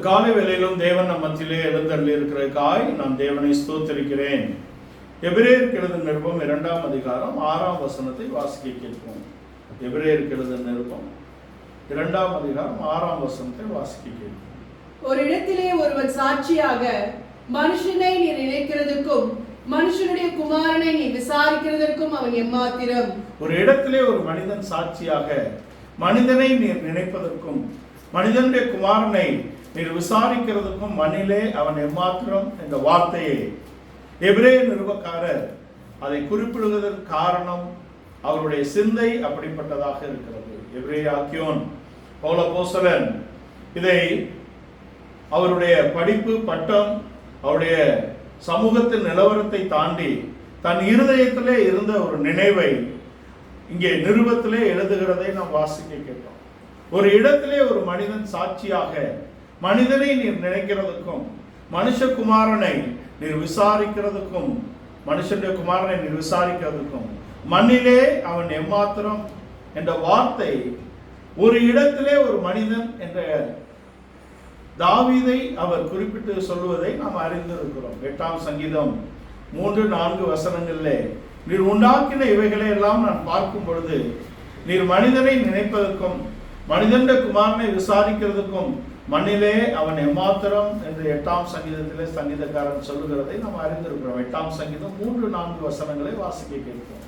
காலை வேளையிலும் தேவன் நம் மத்தியிலே எழுந்தருளி இருக்கிறதுக்காய் நான் தேவனை ஸ்தோத்திரிக்கிறேன். எபிரேயருக்கு எழுதின நிருபம் 2ஆம் அதிகாரம் 6ஆம் வசனத்தை வாசிக்க கேட்போம். எபிரேயருக்கு எழுதின நிருபம் 2ஆம் அதிகாரம் 6ஆம் வசனத்தை வாசிக்க கேட்போம். ஒரு இடத்திலே ஒருவன் சாட்சியாக, மனுஷனை நீ நினைக்கிறதுக்கும் மனுஷனுடைய குமாரனை நீ விசாரிக்கிறதற்கும் அவன் எம்மாத்திரம். ஒரு இடத்திலே ஒரு மனிதன் சாட்சியாக, மனிதனை நீர் நினைப்பதற்கும் மனிதனுடைய குமாரனை நீர் விசாரிக்கிறதுக்கும் மண்ணிலே அவன் எம்மாத்திரம் என்ற வார்த்தையை எபிரேய நிருபக்காரர் அதை குறிப்பிடுவதற்கு காரணம் அவருடைய சிந்தை அப்படிப்பட்டதாக இருக்கிறது. எபிரேய ஆக்கியோன் பவுல் அப்போஸ்தலன் இதை அவருடைய படிப்பு பட்டம் அவருடைய சமூகத்தின் நிலவரத்தை தாண்டி தன் இருதயத்திலே இருந்த ஒரு நினைவை இங்கே நிருபத்திலே எழுதுகிறதை நாம் வாசிக்க கேட்டோம். ஒரு இடத்திலே ஒரு மனிதன் சாட்சியாக, மனிதனை நீர் நினைக்கிறதுக்கும் மனுஷகுமாரனை நீர் விசாரிக்கிறதுக்கும் மனுஷனுடைய குமாரனை நீர் விசாரிக்கிறதுக்கும் மண்ணிலே அவன் எம்மாத்திரம் என்ற வார்த்தை ஒரு இடத்திலே ஒரு மனிதன் என்ற தாவீதை அவர் குறிப்பிட்டு சொல்லுவதை நாம் அறிந்திருக்கிறோம். 8ஆம் சங்கீதம் 3-4 வசனங்களிலே நீர் உண்டாக்கின இவைகளை எல்லாம் நான் பார்க்கும் பொழுது நீர் மனிதனை நினைப்பதற்கும் மனிதனுடைய குமாரனை விசாரிக்கிறதுக்கும் மண்ணிலே அவன் எம்மாத்திரம் என்று 8ஆம் சங்கீதத்திலே சங்கீதக்காரன் சொல்லுகிறதை நாம் அறிந்திருக்கிறோம். 8ஆம் சங்கீதம் 3-4 வசனங்களை வாசிக்க கேட்போம்.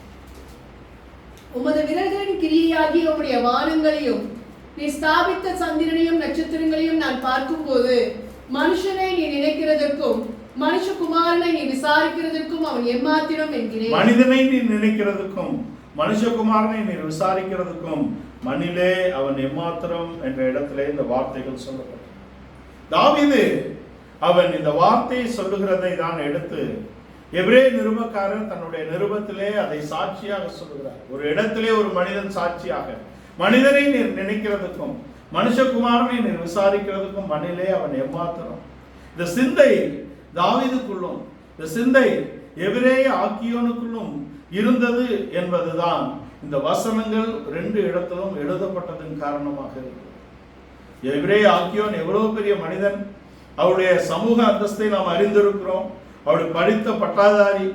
உமது விரல்களின் கிரியையாகிய உம்முடைய வானங்களையும் நீ ஸ்தாபித்த சந்திரனையும் நட்சத்திரங்களையும் நான் பார்க்கும்போது மனுஷனை நீ நினைக்கிறதற்கும் மனுஷகுமாரனை நீ விசாரிக்கிறதற்கும் அவன் எம்மாத்திரம் என்கிறேன். மனிதனை நீ நினைக்கிறதுக்கும் மனுஷகுமாரனை நீ விசாரிக்கிறதுக்கும் மண்ணிலே அவன் எம்மாத்திரம் என்ற இடத்திலே இந்த வார்த்தைகள் சொல்லப்பட்டது. தாவீது அவன் இந்த வார்த்தையை சொல்லுகிறதை தான் எடுத்து எபிரேய நிருபக்காரர் தன்னுடைய நிருபத்திலே அதை சாட்சியாக சொல்லுகிறார். ஒரு இடத்திலே ஒரு மனிதன் சாட்சியாக, மனிதனை நீர் நினைக்கிறதுக்கும் மனுஷகுமாரனை நீர் விசாரிக்கிறதுக்கும் மண்ணிலே அவன் எம்மாத்திரம். இந்த சிந்தை தாவீதுக்குள்ளும் இந்த சிந்தை எபிரேய ஆக்கியோனுக்குள்ளும் இருந்தது என்பதுதான் இந்த வசனங்கள் 2 இடத்திலும் எழுதப்பட்டதன் காரணமாக இருக்கிறது. எபிரேய ஆக்கியோன் எவ்வளவு பெரிய மனிதன், அவருடைய சமூக அந்தஸ்தை நாம் அறிந்திருக்கிறோம். அவருடைய படித்த பட்டாதாரி.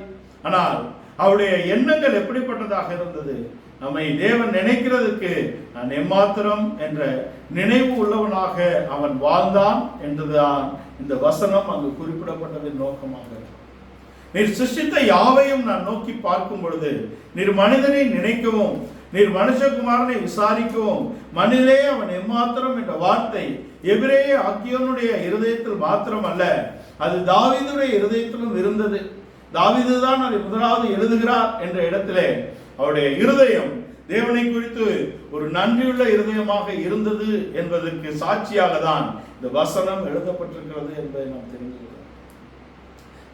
ஆனால் அவருடைய எண்ணங்கள் எப்படிப்பட்டதாக இருந்தது? நம்மை தேவன் நினைக்கிறதுக்கு நான் எம்மாத்திரம் என்ற நினைவு உள்ளவனாக அவன் வாழ்ந்தான் என்றுதான் இந்த வசனம் அங்கு குறிப்பிடப்பட்டதின் நோக்கமாக. நீர் சிருஷ்டித்த யாவையும் நான் நோக்கி பார்க்கும் பொழுது நீர் மனிதனை நினைக்கவும் நீர் மனுஷகுமாரனை விசாரிக்கவும் மண்ணிலே அவன் எம்மாத்திரம் என்ற வார்த்தை எபிரேய ஆக்கியோனுடைய இருதயத்தில் மாத்திரம் அல்ல, அது தாவீதுடைய இருதயத்திலும் இருந்தது. தாவீது தான் அதை முதலாவது எழுதுகிறார் என்ற இடத்திலே அவருடைய இருதயம் தேவனை குறித்து ஒரு நன்றியுள்ள இருதயமாக இருந்தது என்பதற்கு சாட்சியாக தான் இந்த வசனம் எழுதப்பட்டிருக்கிறது என்பதை நாம் தெரிந்து கொள்கிறோம்.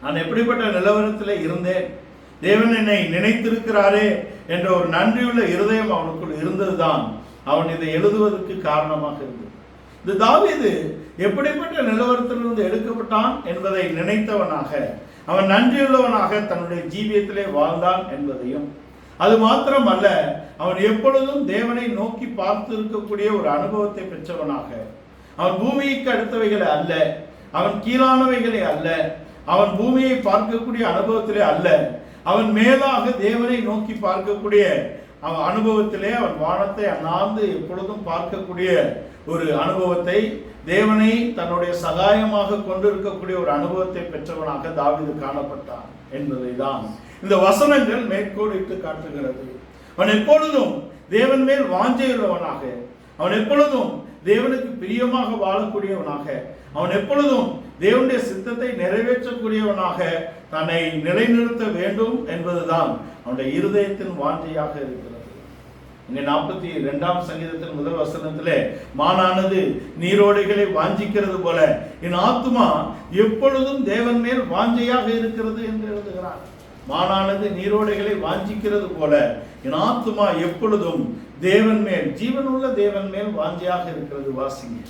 நான் எப்படிப்பட்ட நிலவரத்திலே இருந்தேன், தேவன் என்னை நினைத்திருக்கிறாரே என்ற ஒரு நன்றியுள்ள இருதயம் அவனுக்குள் இருந்ததுதான் அவன் இதை எழுதுவதற்கு காரணமாக இருந்தது. இந்த தாவீது எப்படிப்பட்ட நிலவரத்திலிருந்து எடுக்கப்பட்டான் என்பதை நினைத்தவனாக, அவன் நன்றியுள்ளவனாக தன்னுடைய ஜீவியத்திலே வாழ்ந்தான் என்பதையும், அது மாத்திரமல்ல அவன் எப்பொழுதும் தேவனை நோக்கி பார்த்து இருக்கக்கூடிய ஒரு அனுபவத்தை பெற்றவனாக, அவன் பூமிக்கு அடுத்தவைகளை அல்ல, அவன் கீழானவைகளை அல்ல, அவன் பூமியை பார்க்கக்கூடிய அனுபவத்திலே அல்ல, அவன் மேலாக தேவனை நோக்கி பார்க்கக்கூடிய அவன் அனுபவத்திலே அவன் வானத்தை அண்ணாந்து எப்பொழுதும் பார்க்கக்கூடிய ஒரு அனுபவத்தை, தேவனை தன்னுடைய சகாயமாக கொண்டிருக்கக்கூடிய ஒரு அனுபவத்தை பெற்றவனாக தாவீது காணப்பட்டான் என்பதை தான் இந்த வசனங்கள் மேற்கோளிட்டு காட்டுகிறது. அவன் எப்பொழுதும் தேவன் மேல் வாஞ்சையுள்ளவனாக, அவன் எப்பொழுதும் தேவனுக்கு பிரியமாக வாழக்கூடியவனாக, அவன் எப்பொழுதும் தேவனுடைய சித்தத்தை நிறைவேற்றக்கூடியவனாக தன்னை நிலைநிறுத்த வேண்டும் என்பதுதான் அவனுடைய இருதயத்தின் வாஞ்சையாக இருக்கிறது. இங்கே 42ஆம் சங்கீதத்தின் முதல் வசனத்திலே மானானது நீரோடைகளை வாஞ்சிக்கிறது போல என் ஆத்துமா எப்பொழுதும் தேவன் மேல் வாஞ்சையாக இருக்கிறது என்று எழுதுகிறான். மானானது நீரோடைகளை வாஞ்சிக்கிறது போல என் ஆத்துமா எப்பொழுதும் தேவன் மேல், ஜீவனுள்ள தேவன் மேல் வாஞ்சையாக இருக்கிறது. வாசிங்க.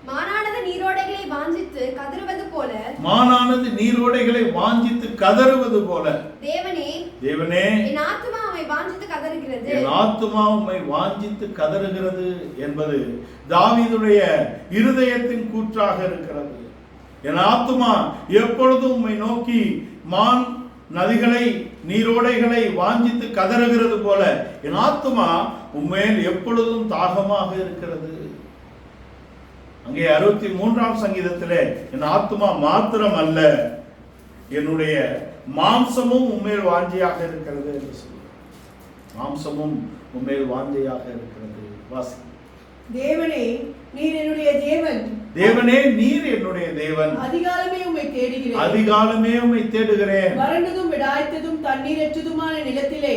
மானானது நீரோடைகளை வாஞ்சித்து கதறுவது போல, மானானது நீரோடைகளை வாஞ்சித்து கதறுவது போல தேவனே தேவனே என் ஆத்துமா அவை வாஞ்சித்து கதறுகிறது. கதறுகிறது. என் ஆத்துமா உம்மை வாஞ்சித்து கதறுகிறது என்பது தாவீதுடைய இருதயத்தின் கூற்றாக இருக்கிறது. என் ஆத்துமா எப்பொழுதும் உம்மை நோக்கி மான் நதிகளை நீரோடைகளை வாஞ்சித்து கதறுகிறது போல என் ஆத்துமா உம்மேல் எப்பொழுதும் தாகமாக இருக்கிறது. அங்கே 63ஆம் சங்கீதத்திலே என் ஆத்துமா மாத்திரம் அல்ல, என்னுடைய மாம்சமும் உம்மேல் வாஞ்சியாக இருக்கிறது என்று சொல்லுவார். மாம்சமும் உம்மேல் வாஞ்சியாக இருக்கிறது. வாசி. தேவனே நீர் என்னுடைய தேவன், தேவனே நீர் என்னுடைய தேவன், அதிகாலமே உம்மை தேடுகிறேன், அதிகாலமே உம்மை தேடுகிறேன். வறண்டதும் விடாய்த்ததும் தண்ணீரற்றதுமான நிலத்திலே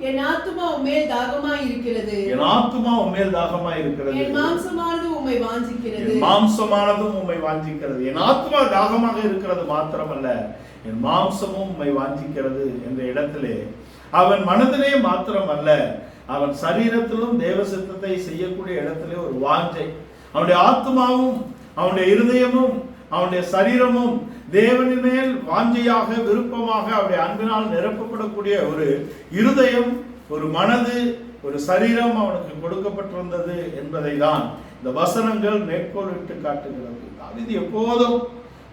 என் ஆத்துமா உம்மேல் தாகமாய் இருக்கிறது. என் ஆத்துமா உம்மேல் தாகமாய் இருக்கிறது. என் மாம்சமானது உம்மை வாஞ்சிக்கிறது. என் மாம்சமானதும் உம்மை வாஞ்சிக்கிறது. என் ஆத்துமா தாகமாக இருக்கிறது மாத்திரமல்ல, என் மாம்சமும் உம்மை வாஞ்சிக்கிறது என்ற இடத்திலே அவன் மனதிலே மாத்திரமல்ல, அவன் சரீரத்திலும் தேவ சித்தத்தை செய்யக்கூடிய இடத்திலே ஒரு வாஞ்சை. அவனுடைய ஆத்மாவும் அவனுடைய இருதயமும் அவனுடைய சரீரமும் தேவனின் மேல் வாஞ்சையாக விருப்பமாக அவருடைய அன்பினால் நிரப்பப்படக்கூடிய ஒரு இருதயம், ஒரு மனது, ஒரு சரீரம் அவனுக்கு கொடுக்கப்பட்டிருந்தது என்பதை தான் இந்த வசனங்கள் மேற்கோளிட்டு காட்டுகிறது. தாவீது எப்போதும்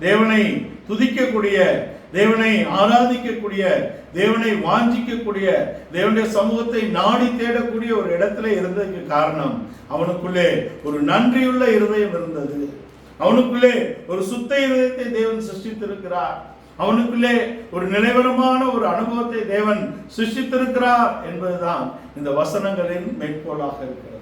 தேவனை துதிக்கக்கூடிய, தேவனை ஆராதிக்கக்கூடிய, தேவனை வாஞ்சிக்கக்கூடிய, தேவனுடைய சமூகத்தை நாடி தேடக்கூடிய ஒரு இடத்துல இருந்ததுக்கு காரணம் அவனுக்குள்ளே ஒரு நன்றியுள்ள இருதயம் இருந்தது. அவனுக்குள்ளே ஒரு சுத்த இருதயத்தை தேவன் சிருஷ்டித்திருக்கிறார். அவனுக்குள்ளே ஒரு நிலைவரமான ஒரு அனுபவத்தை தேவன் சிருஷ்டித்திருக்கிறார் என்பதுதான் இந்த வசனங்களின் மேற்கோளாக இருக்கிறது.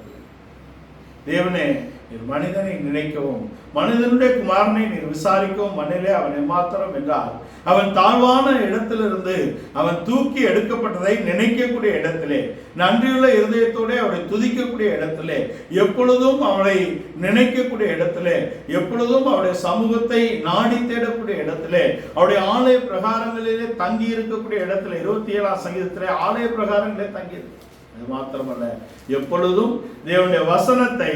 தேவனே நீர் மனிதனை நினைக்கவும் மனிதனுடைய குமாரனை நீர் விசாரிக்கவும் மண்ணிலே அவனை மாத்திரம் என்றால் அவன் தாழ்வான இடத்திலிருந்து அவன் தூக்கி எடுக்கப்பட்டதை நினைக்கக்கூடிய இடத்திலே, நன்றியுள்ள இருதயத்தோடு அவனை துதிக்கக்கூடிய இடத்திலே, எப்பொழுதும் அவனை நினைக்கக்கூடிய இடத்திலே, எப்பொழுதும் அவருடைய சமூகத்தை நாடி தேடக்கூடிய இடத்திலே, அவருடைய ஆலய பிரகாரங்களிலே தங்கி இருக்கக்கூடிய இடத்திலே, 27ஆம் சங்கீதத்திலே ஆலய பிரகாரங்களிலே தங்கி இருக்கு. அது மாத்திரமல்ல, எப்பொழுதும் தேவனுடைய வசனத்தை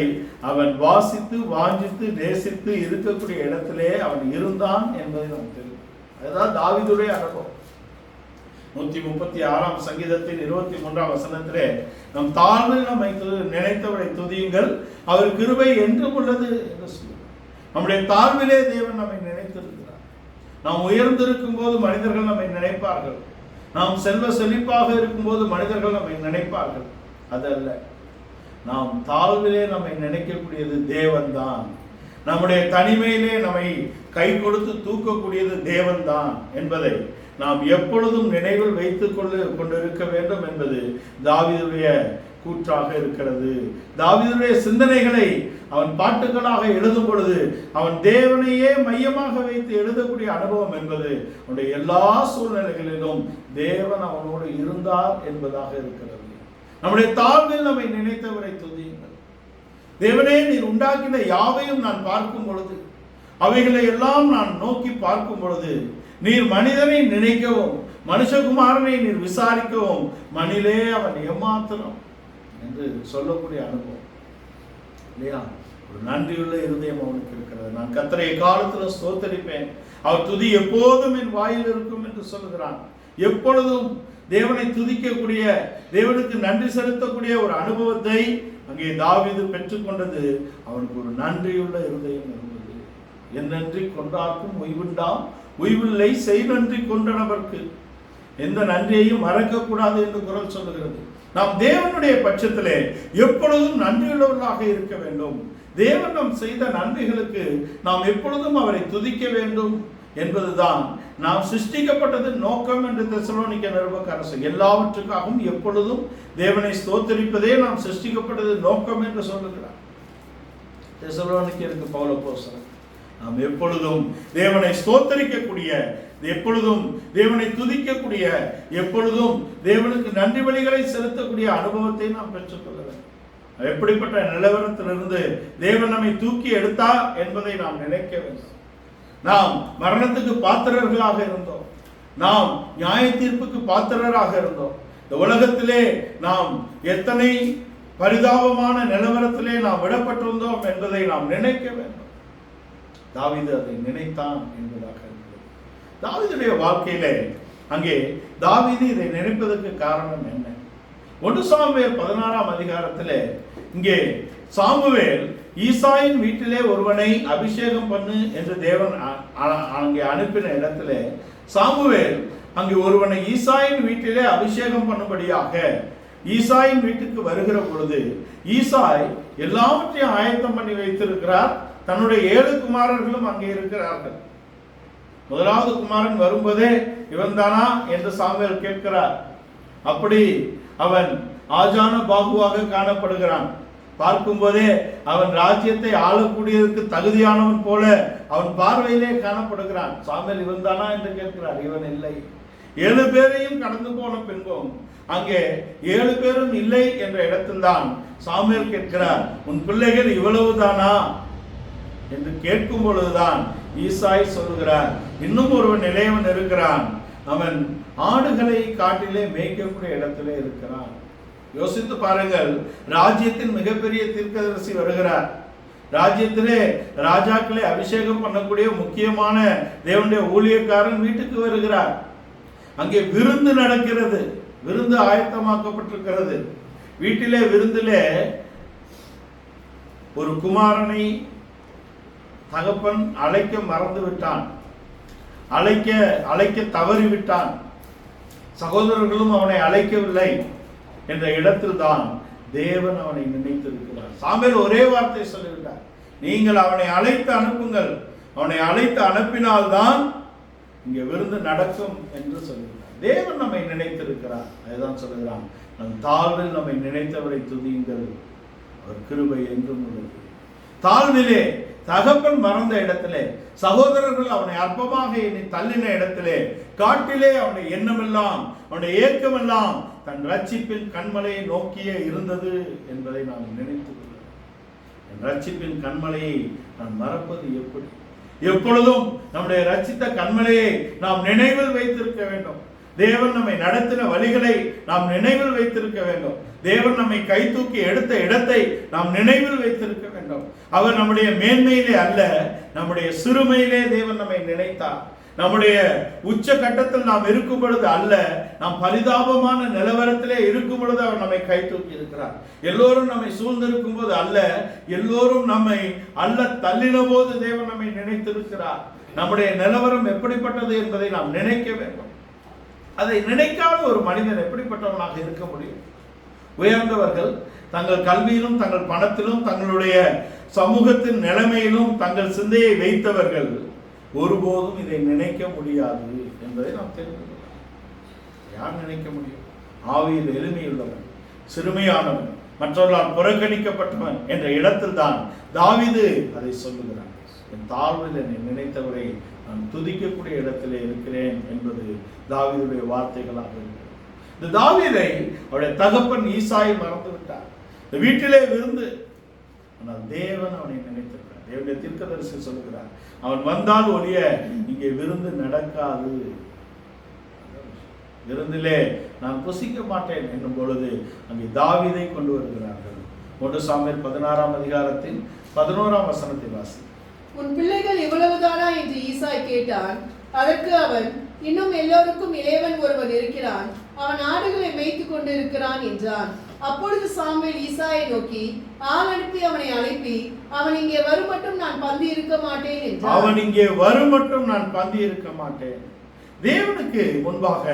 அவன் வாசித்து வாஞ்சித்து நேசித்து இருக்கக்கூடிய இடத்திலே அவன் இருந்தான் என்பதை நமக்கு தெரியும். அதுதான் தாவீதுடைய அனுபவம். 136ஆம் சங்கீதத்தின் 23ஆம் வசனத்திலே நம் தாழ்வில் நம்மை நினைத்தவரை துதியுங்கள், அவர் கிருபை என்றும் உள்ளது என்று சொல்லுவோம். நம்முடைய தாழ்விலே தேவன் நம்மை நினைத்திருக்கிறார். நாம் உயர்ந்திருக்கும் போது மனிதர்கள் நம்மை நினைப்பார்கள். நாம் செல்வ செழிப்பாக இருக்கும்போது மனிதர்கள் நம்மை நினைப்பார்கள். அதல்ல, நாம் தாழ்விலே நம்மை நினைக்கக்கூடியது தேவன் தான். நம்முடைய தனிமையிலே நம்மை கை கொடுத்து தூக்கக்கூடியது தேவன் தான் என்பதை நாம் எப்பொழுதும் நினைவில் வைத்துக் கொண்டிருக்க வேண்டும் என்பது தாவீதுடைய கூற்றாக இருக்கிறது. தாவீதுடைய சிந்தனைகளை அவன் பாட்டுகளாக எழுதும் பொழுது அவன் தேவனையே மையமாக வைத்து எழுதக்கூடிய அனுபவம் என்பது அவனுடைய எல்லா சூழ்நிலைகளிலும் தேவன் அவனோடு இருந்தார் என்பதாக இருக்கிறது. நம்முடைய தாழ்வில் நம்மை நினைத்தவரை துதியுங்கள். தேவனே நீர் உண்டாக்கின யாவையும் நான் பார்க்கும் பொழுது, அவைகளை எல்லாம் நான் நோக்கி பார்க்கும் பொழுது, நீர் மனிதனை நினைக்கவும் மனுஷகுமாரனை நீர் விசாரிக்கவும் மணிலே அவன் ஏமாத்திரம் என்று சொல்லக்கூடிய அனுபவம் இல்லையா? ஒரு நன்றியுள்ள இருதயம் அவனுக்கு இருக்கிறது. நான் கர்த்தரை காலத்தில் ஸ்தோத்தரிப்பேன், அவர் துதி எப்போதும் என் வாயில் இருக்கும் என்று சொல்லுகிறான். எப்பொழுதும் தேவனை துதிக்கக்கூடிய, தேவனுக்கு நன்றி செலுத்தக்கூடிய ஒரு அனுபவத்தை அங்கே தாவீது பெற்றுக்கொண்டது. அவனுக்கு ஒரு நன்றியுள்ள இருதயம் இருந்தது. என் நன்றி கொண்டார்க்கும் உய்வுண்டாம், உய்வில்லை செய் நன்றி கொண்டனவர்க்கு. எந்த நன்றியையும் மறக்கக்கூடாது என்று குரல் சொல்லுகிறது. நாம் தேவனுடைய பட்சத்திலே எப்பொழுதும் நன்றியுள்ளவர்களாக இருக்க வேண்டும். தேவன் நாம் செய்த நன்றிகளுக்கு நாம் எப்பொழுதும் அவரை துதிக்க வேண்டும் என்பதுதான் நாம் சிருஷ்டிக்கப்பட்டது நோக்கம் என்று தெசலோனிக்க நிருபக்காரர் எல்லாவற்றுக்காகவும் எப்பொழுதும் தேவனை ஸ்தோத்தரிப்பதே நாம் சிருஷ்டிக்கப்பட்டது நோக்கம் என்று சொல்லுகிறார். தெசலோனிக்கருக்கு பவுல் அப்போஸ்தலன் நாம் எப்பொழுதும் தேவனை ஸ்தோத்தரிக்கக்கூடிய, எப்பொழுதும் தேவனை துதிக்கக்கூடிய, எப்பொழுதும் தேவனுக்கு நன்றி பலிகளை செலுத்தக்கூடிய அனுபவத்தை நாம் பெற்றுக்கொள்ள வேண்டும். எப்படிப்பட்ட நிலவரத்திலிருந்து தேவன் நம்மை தூக்கி எடுத்தார் என்பதை நாம் நினைக்க வேண்டும். நாம் மரணத்துக்கு பாத்திரர்களாக இருந்தோம், நாம் நியாய தீர்ப்புக்கு பாத்திரராக இருந்தோம். இந்த உலகத்திலே நாம் எத்தனை பரிதாபமான நிலவரத்திலே நாம் விடப்பட்டிருந்தோம் என்பதை நாம் நினைக்க வேண்டும். தாவீது அதை நினைத்தான் என்பதாக இருக்கிறது. தாவீதுடைய வாழ்க்கையிலே அங்கே தாவீது இதை நினைப்பதற்கு காரணம் என்ன? 1 சாமுவேல் 16ஆம் அதிகாரத்திலே இங்கே சாமுவேல் ஈசாயின் வீட்டிலே ஒருவனை அபிஷேகம் பண்ணு என்று தேவன் அங்கே அனுப்பின இடத்துல சாமுவேல் அங்கே ஒருவனை ஈசாயின் வீட்டிலே அபிஷேகம் பண்ணும்படியாக ஈசாயின் வீட்டுக்கு வருகிற பொழுது ஈசாய் எல்லாவற்றையும் ஆயத்தம் பண்ணி வைத்திருக்கிறார். தன்னுடைய 7 குமாரர்களும் அங்கே இருக்கிறார்கள். முதலாவது குமாரன் வரும்போதே இவன் தானா என்று சாமுவேல் கேட்கிறார். அப்படி அவன் ஆஜான பாகுவாக காணப்படுகிறான். பார்க்கும் போதே அவன் ராஜ்யத்தை ஆளக்கூடியதற்கு தகுதியானவன் போல அவன் பார்வையிலே காணப்படுகிறான். சாமுவேல் இவன் தானா என்று கேட்கிறார். இவன் இல்லை. 7 பேரையும் கடந்து போன பின்பும் அங்கே 7 பேரும் இல்லை என்ற இடத்தில்தான் சாமுவேல் கேட்கிறார், உன் பிள்ளைகள் இவ்வளவுதானா என்று கேட்கும் பொழுதுதான் ஈசாய் சொல்லுகிறார், இன்னும் ஒருவன் இளையவன் இருக்கிறான், அவன் ஆடுகளை காட்டிலே மேய்க்கக்கூடிய இடத்திலே இருக்கிறான். யோசித்து பாருங்கள், ராஜ்யத்தின் மிகப்பெரிய தீர்க்கதரிசி வருகிறார். ராஜ்யத்திலே ராஜாக்களை அபிஷேகம் பண்ணக்கூடிய முக்கியமான தேவனுடைய ஊழியக்காரன் வீட்டுக்கு வருகிறார். அங்கே விருந்து நடக்கிறது. விருந்து ஆயத்தமாக்கப்பட்டிருக்கிறது. வீட்டிலே விருந்திலே ஒரு குமாரனை தகப்பன் அழைக்க மறந்து விட்டான், அழைக்க தவறிவிட்டான். சகோதரர்களும் அவனை அழைக்கவில்லை என்ற இடத்தில் தான் தேவன் அவனை நினைத்திருக்கிறார். சாமுவேல் ஒரே வார்த்தை சொல்லிவிட்டார், நீங்கள் அவனை அழைத்து அனுப்புங்கள், அவனை அழைத்து அனுப்பினால்தான் இங்கே விருந்து நடக்கும் என்று சொல்லுகிறார். தேவன் நம்மை நினைத்திருக்கிறார். அதுதான் சொல்லுகிறான், நம் தாழ்வில் நம்மை நினைத்தவரை துதியுங்கள், அவர் கிருபை என்றும் உள்ளது. தாழ்விலே தகப்பன் மறந்த இடத்திலே, சகோதரர்கள் அவனை அற்பமாக எண்ணி தள்ளின இடத்திலே, காட்டிலே அவனுடைய எண்ணமெல்லாம் அவனுடைய ஏக்கமெல்லாம் தன் ரட்சிப்பின் கண்மலையை நோக்கியே இருந்தது என்பதை நாம் நினைத்து கொள்கிறோம். என் ரட்சிப்பின் கண்மலையை நான் மறப்பது எப்படி? எப்பொழுதும் நம்முடைய ரட்சித்த கண்மலையை நாம் நினைவில் வைத்திருக்க வேண்டும். தேவன் நம்மை நடத்தின வழிகளை நாம் நினைவில் வைத்திருக்க வேண்டும். தேவன் நம்மை கை தூக்கி எடுத்த இடத்தை நாம் நினைவில் வைத்திருக்க வேண்டும். அவர் நம்முடைய மேன்மையிலே அல்ல, நம்முடைய சிறுமையிலே தேவன் நம்மை நினைத்தார். நம்முடைய உச்ச கட்டத்தில் நாம் இருக்கும் பொழுது அல்ல, நாம் பரிதாபமான நிலவரத்திலே இருக்கும் பொழுது அவர் நம்மை கை தூக்கி இருக்கிறார். எல்லோரும் நம்மை சூழ்ந்திருக்கும் போது அல்ல, எல்லோரும் நம்மை அல்ல தள்ளின போது தேவன் நம்மை நினைத்திருக்கிறார். நம்முடைய நிலவரம் எப்படிப்பட்டது என்பதை நாம் நினைக்க வேண்டும். அதை நினைக்காத ஒரு மனிதன் எப்படிப்பட்டவனாக இருக்க முடியும்? உயர்ந்தவர்கள் தங்கள் கல்வியிலும் தங்கள் பணத்திலும் தங்களுடைய சமூகத்தின் நிலைமையிலும் தங்கள் சிந்தையை வைத்தவர்கள் ஒருபோதும் இதை நினைக்க முடியாது என்பதை நாம் தெரிந்து கொள்ளலாம். யார் நினைக்க முடியும்? ஆவியில் எளிமையுள்ளவன், சிறுமையானவன், மற்றவர்களால் புறக்கணிக்கப்பட்டவன் என்ற இடத்தில் தான் தாவீது அதை சொல்லுகிறான். என் தாழ்வில் என்னை நினைத்தவரை நான் துதிக்கக்கூடிய இடத்திலே இருக்கிறேன் என்பது தாவீதுடைய வார்த்தைகளாக இருக்கிறது. இந்த தாவீதை அவருடைய தகப்பன் ஈசாயை மறந்து விட்டார். இந்த வீட்டிலே விருந்து, ஆனால் தேவன் அவனை நினைத்திருக்கிறார். தேவனுடைய தீர்க்கதரிசி சொல்லுகிறார், அவன் வந்தால் ஒழிய இங்கே விருந்து நடக்காது, விருந்திலே நான் புசிக்க மாட்டேன் என்னும் பொழுது அங்கே தாவீதை கொண்டு வருகிறார்கள். 1 சாமுவேல் 16ஆம் அதிகாரத்தின் 11ஆம் வசனத்தை வாசி. உன் பிள்ளைகள் இவ்வளவுதானா என்று ஈசாய் கேட்டான். அதற்கு அவன், இன்னும் எல்லோருக்கும் இளையவன் ஒருவன் இருக்கிறான், அவன் ஆடுகளை மேய்த்துக் கொண்டு இருக்கிறான் என்றான். அப்பொழுது சாமுவேல் ஈசாயை நோக்கி, ஆள் அனுப்பி அவனை அழைப்பி, அவன் இங்கே வரும் மட்டும் நான் பந்தி இருக்க மாட்டேன் என்றான். அவன் இங்கே வரும் மட்டும் நான் பந்தி இருக்க மாட்டேன். தேவனுக்கு முன்பாக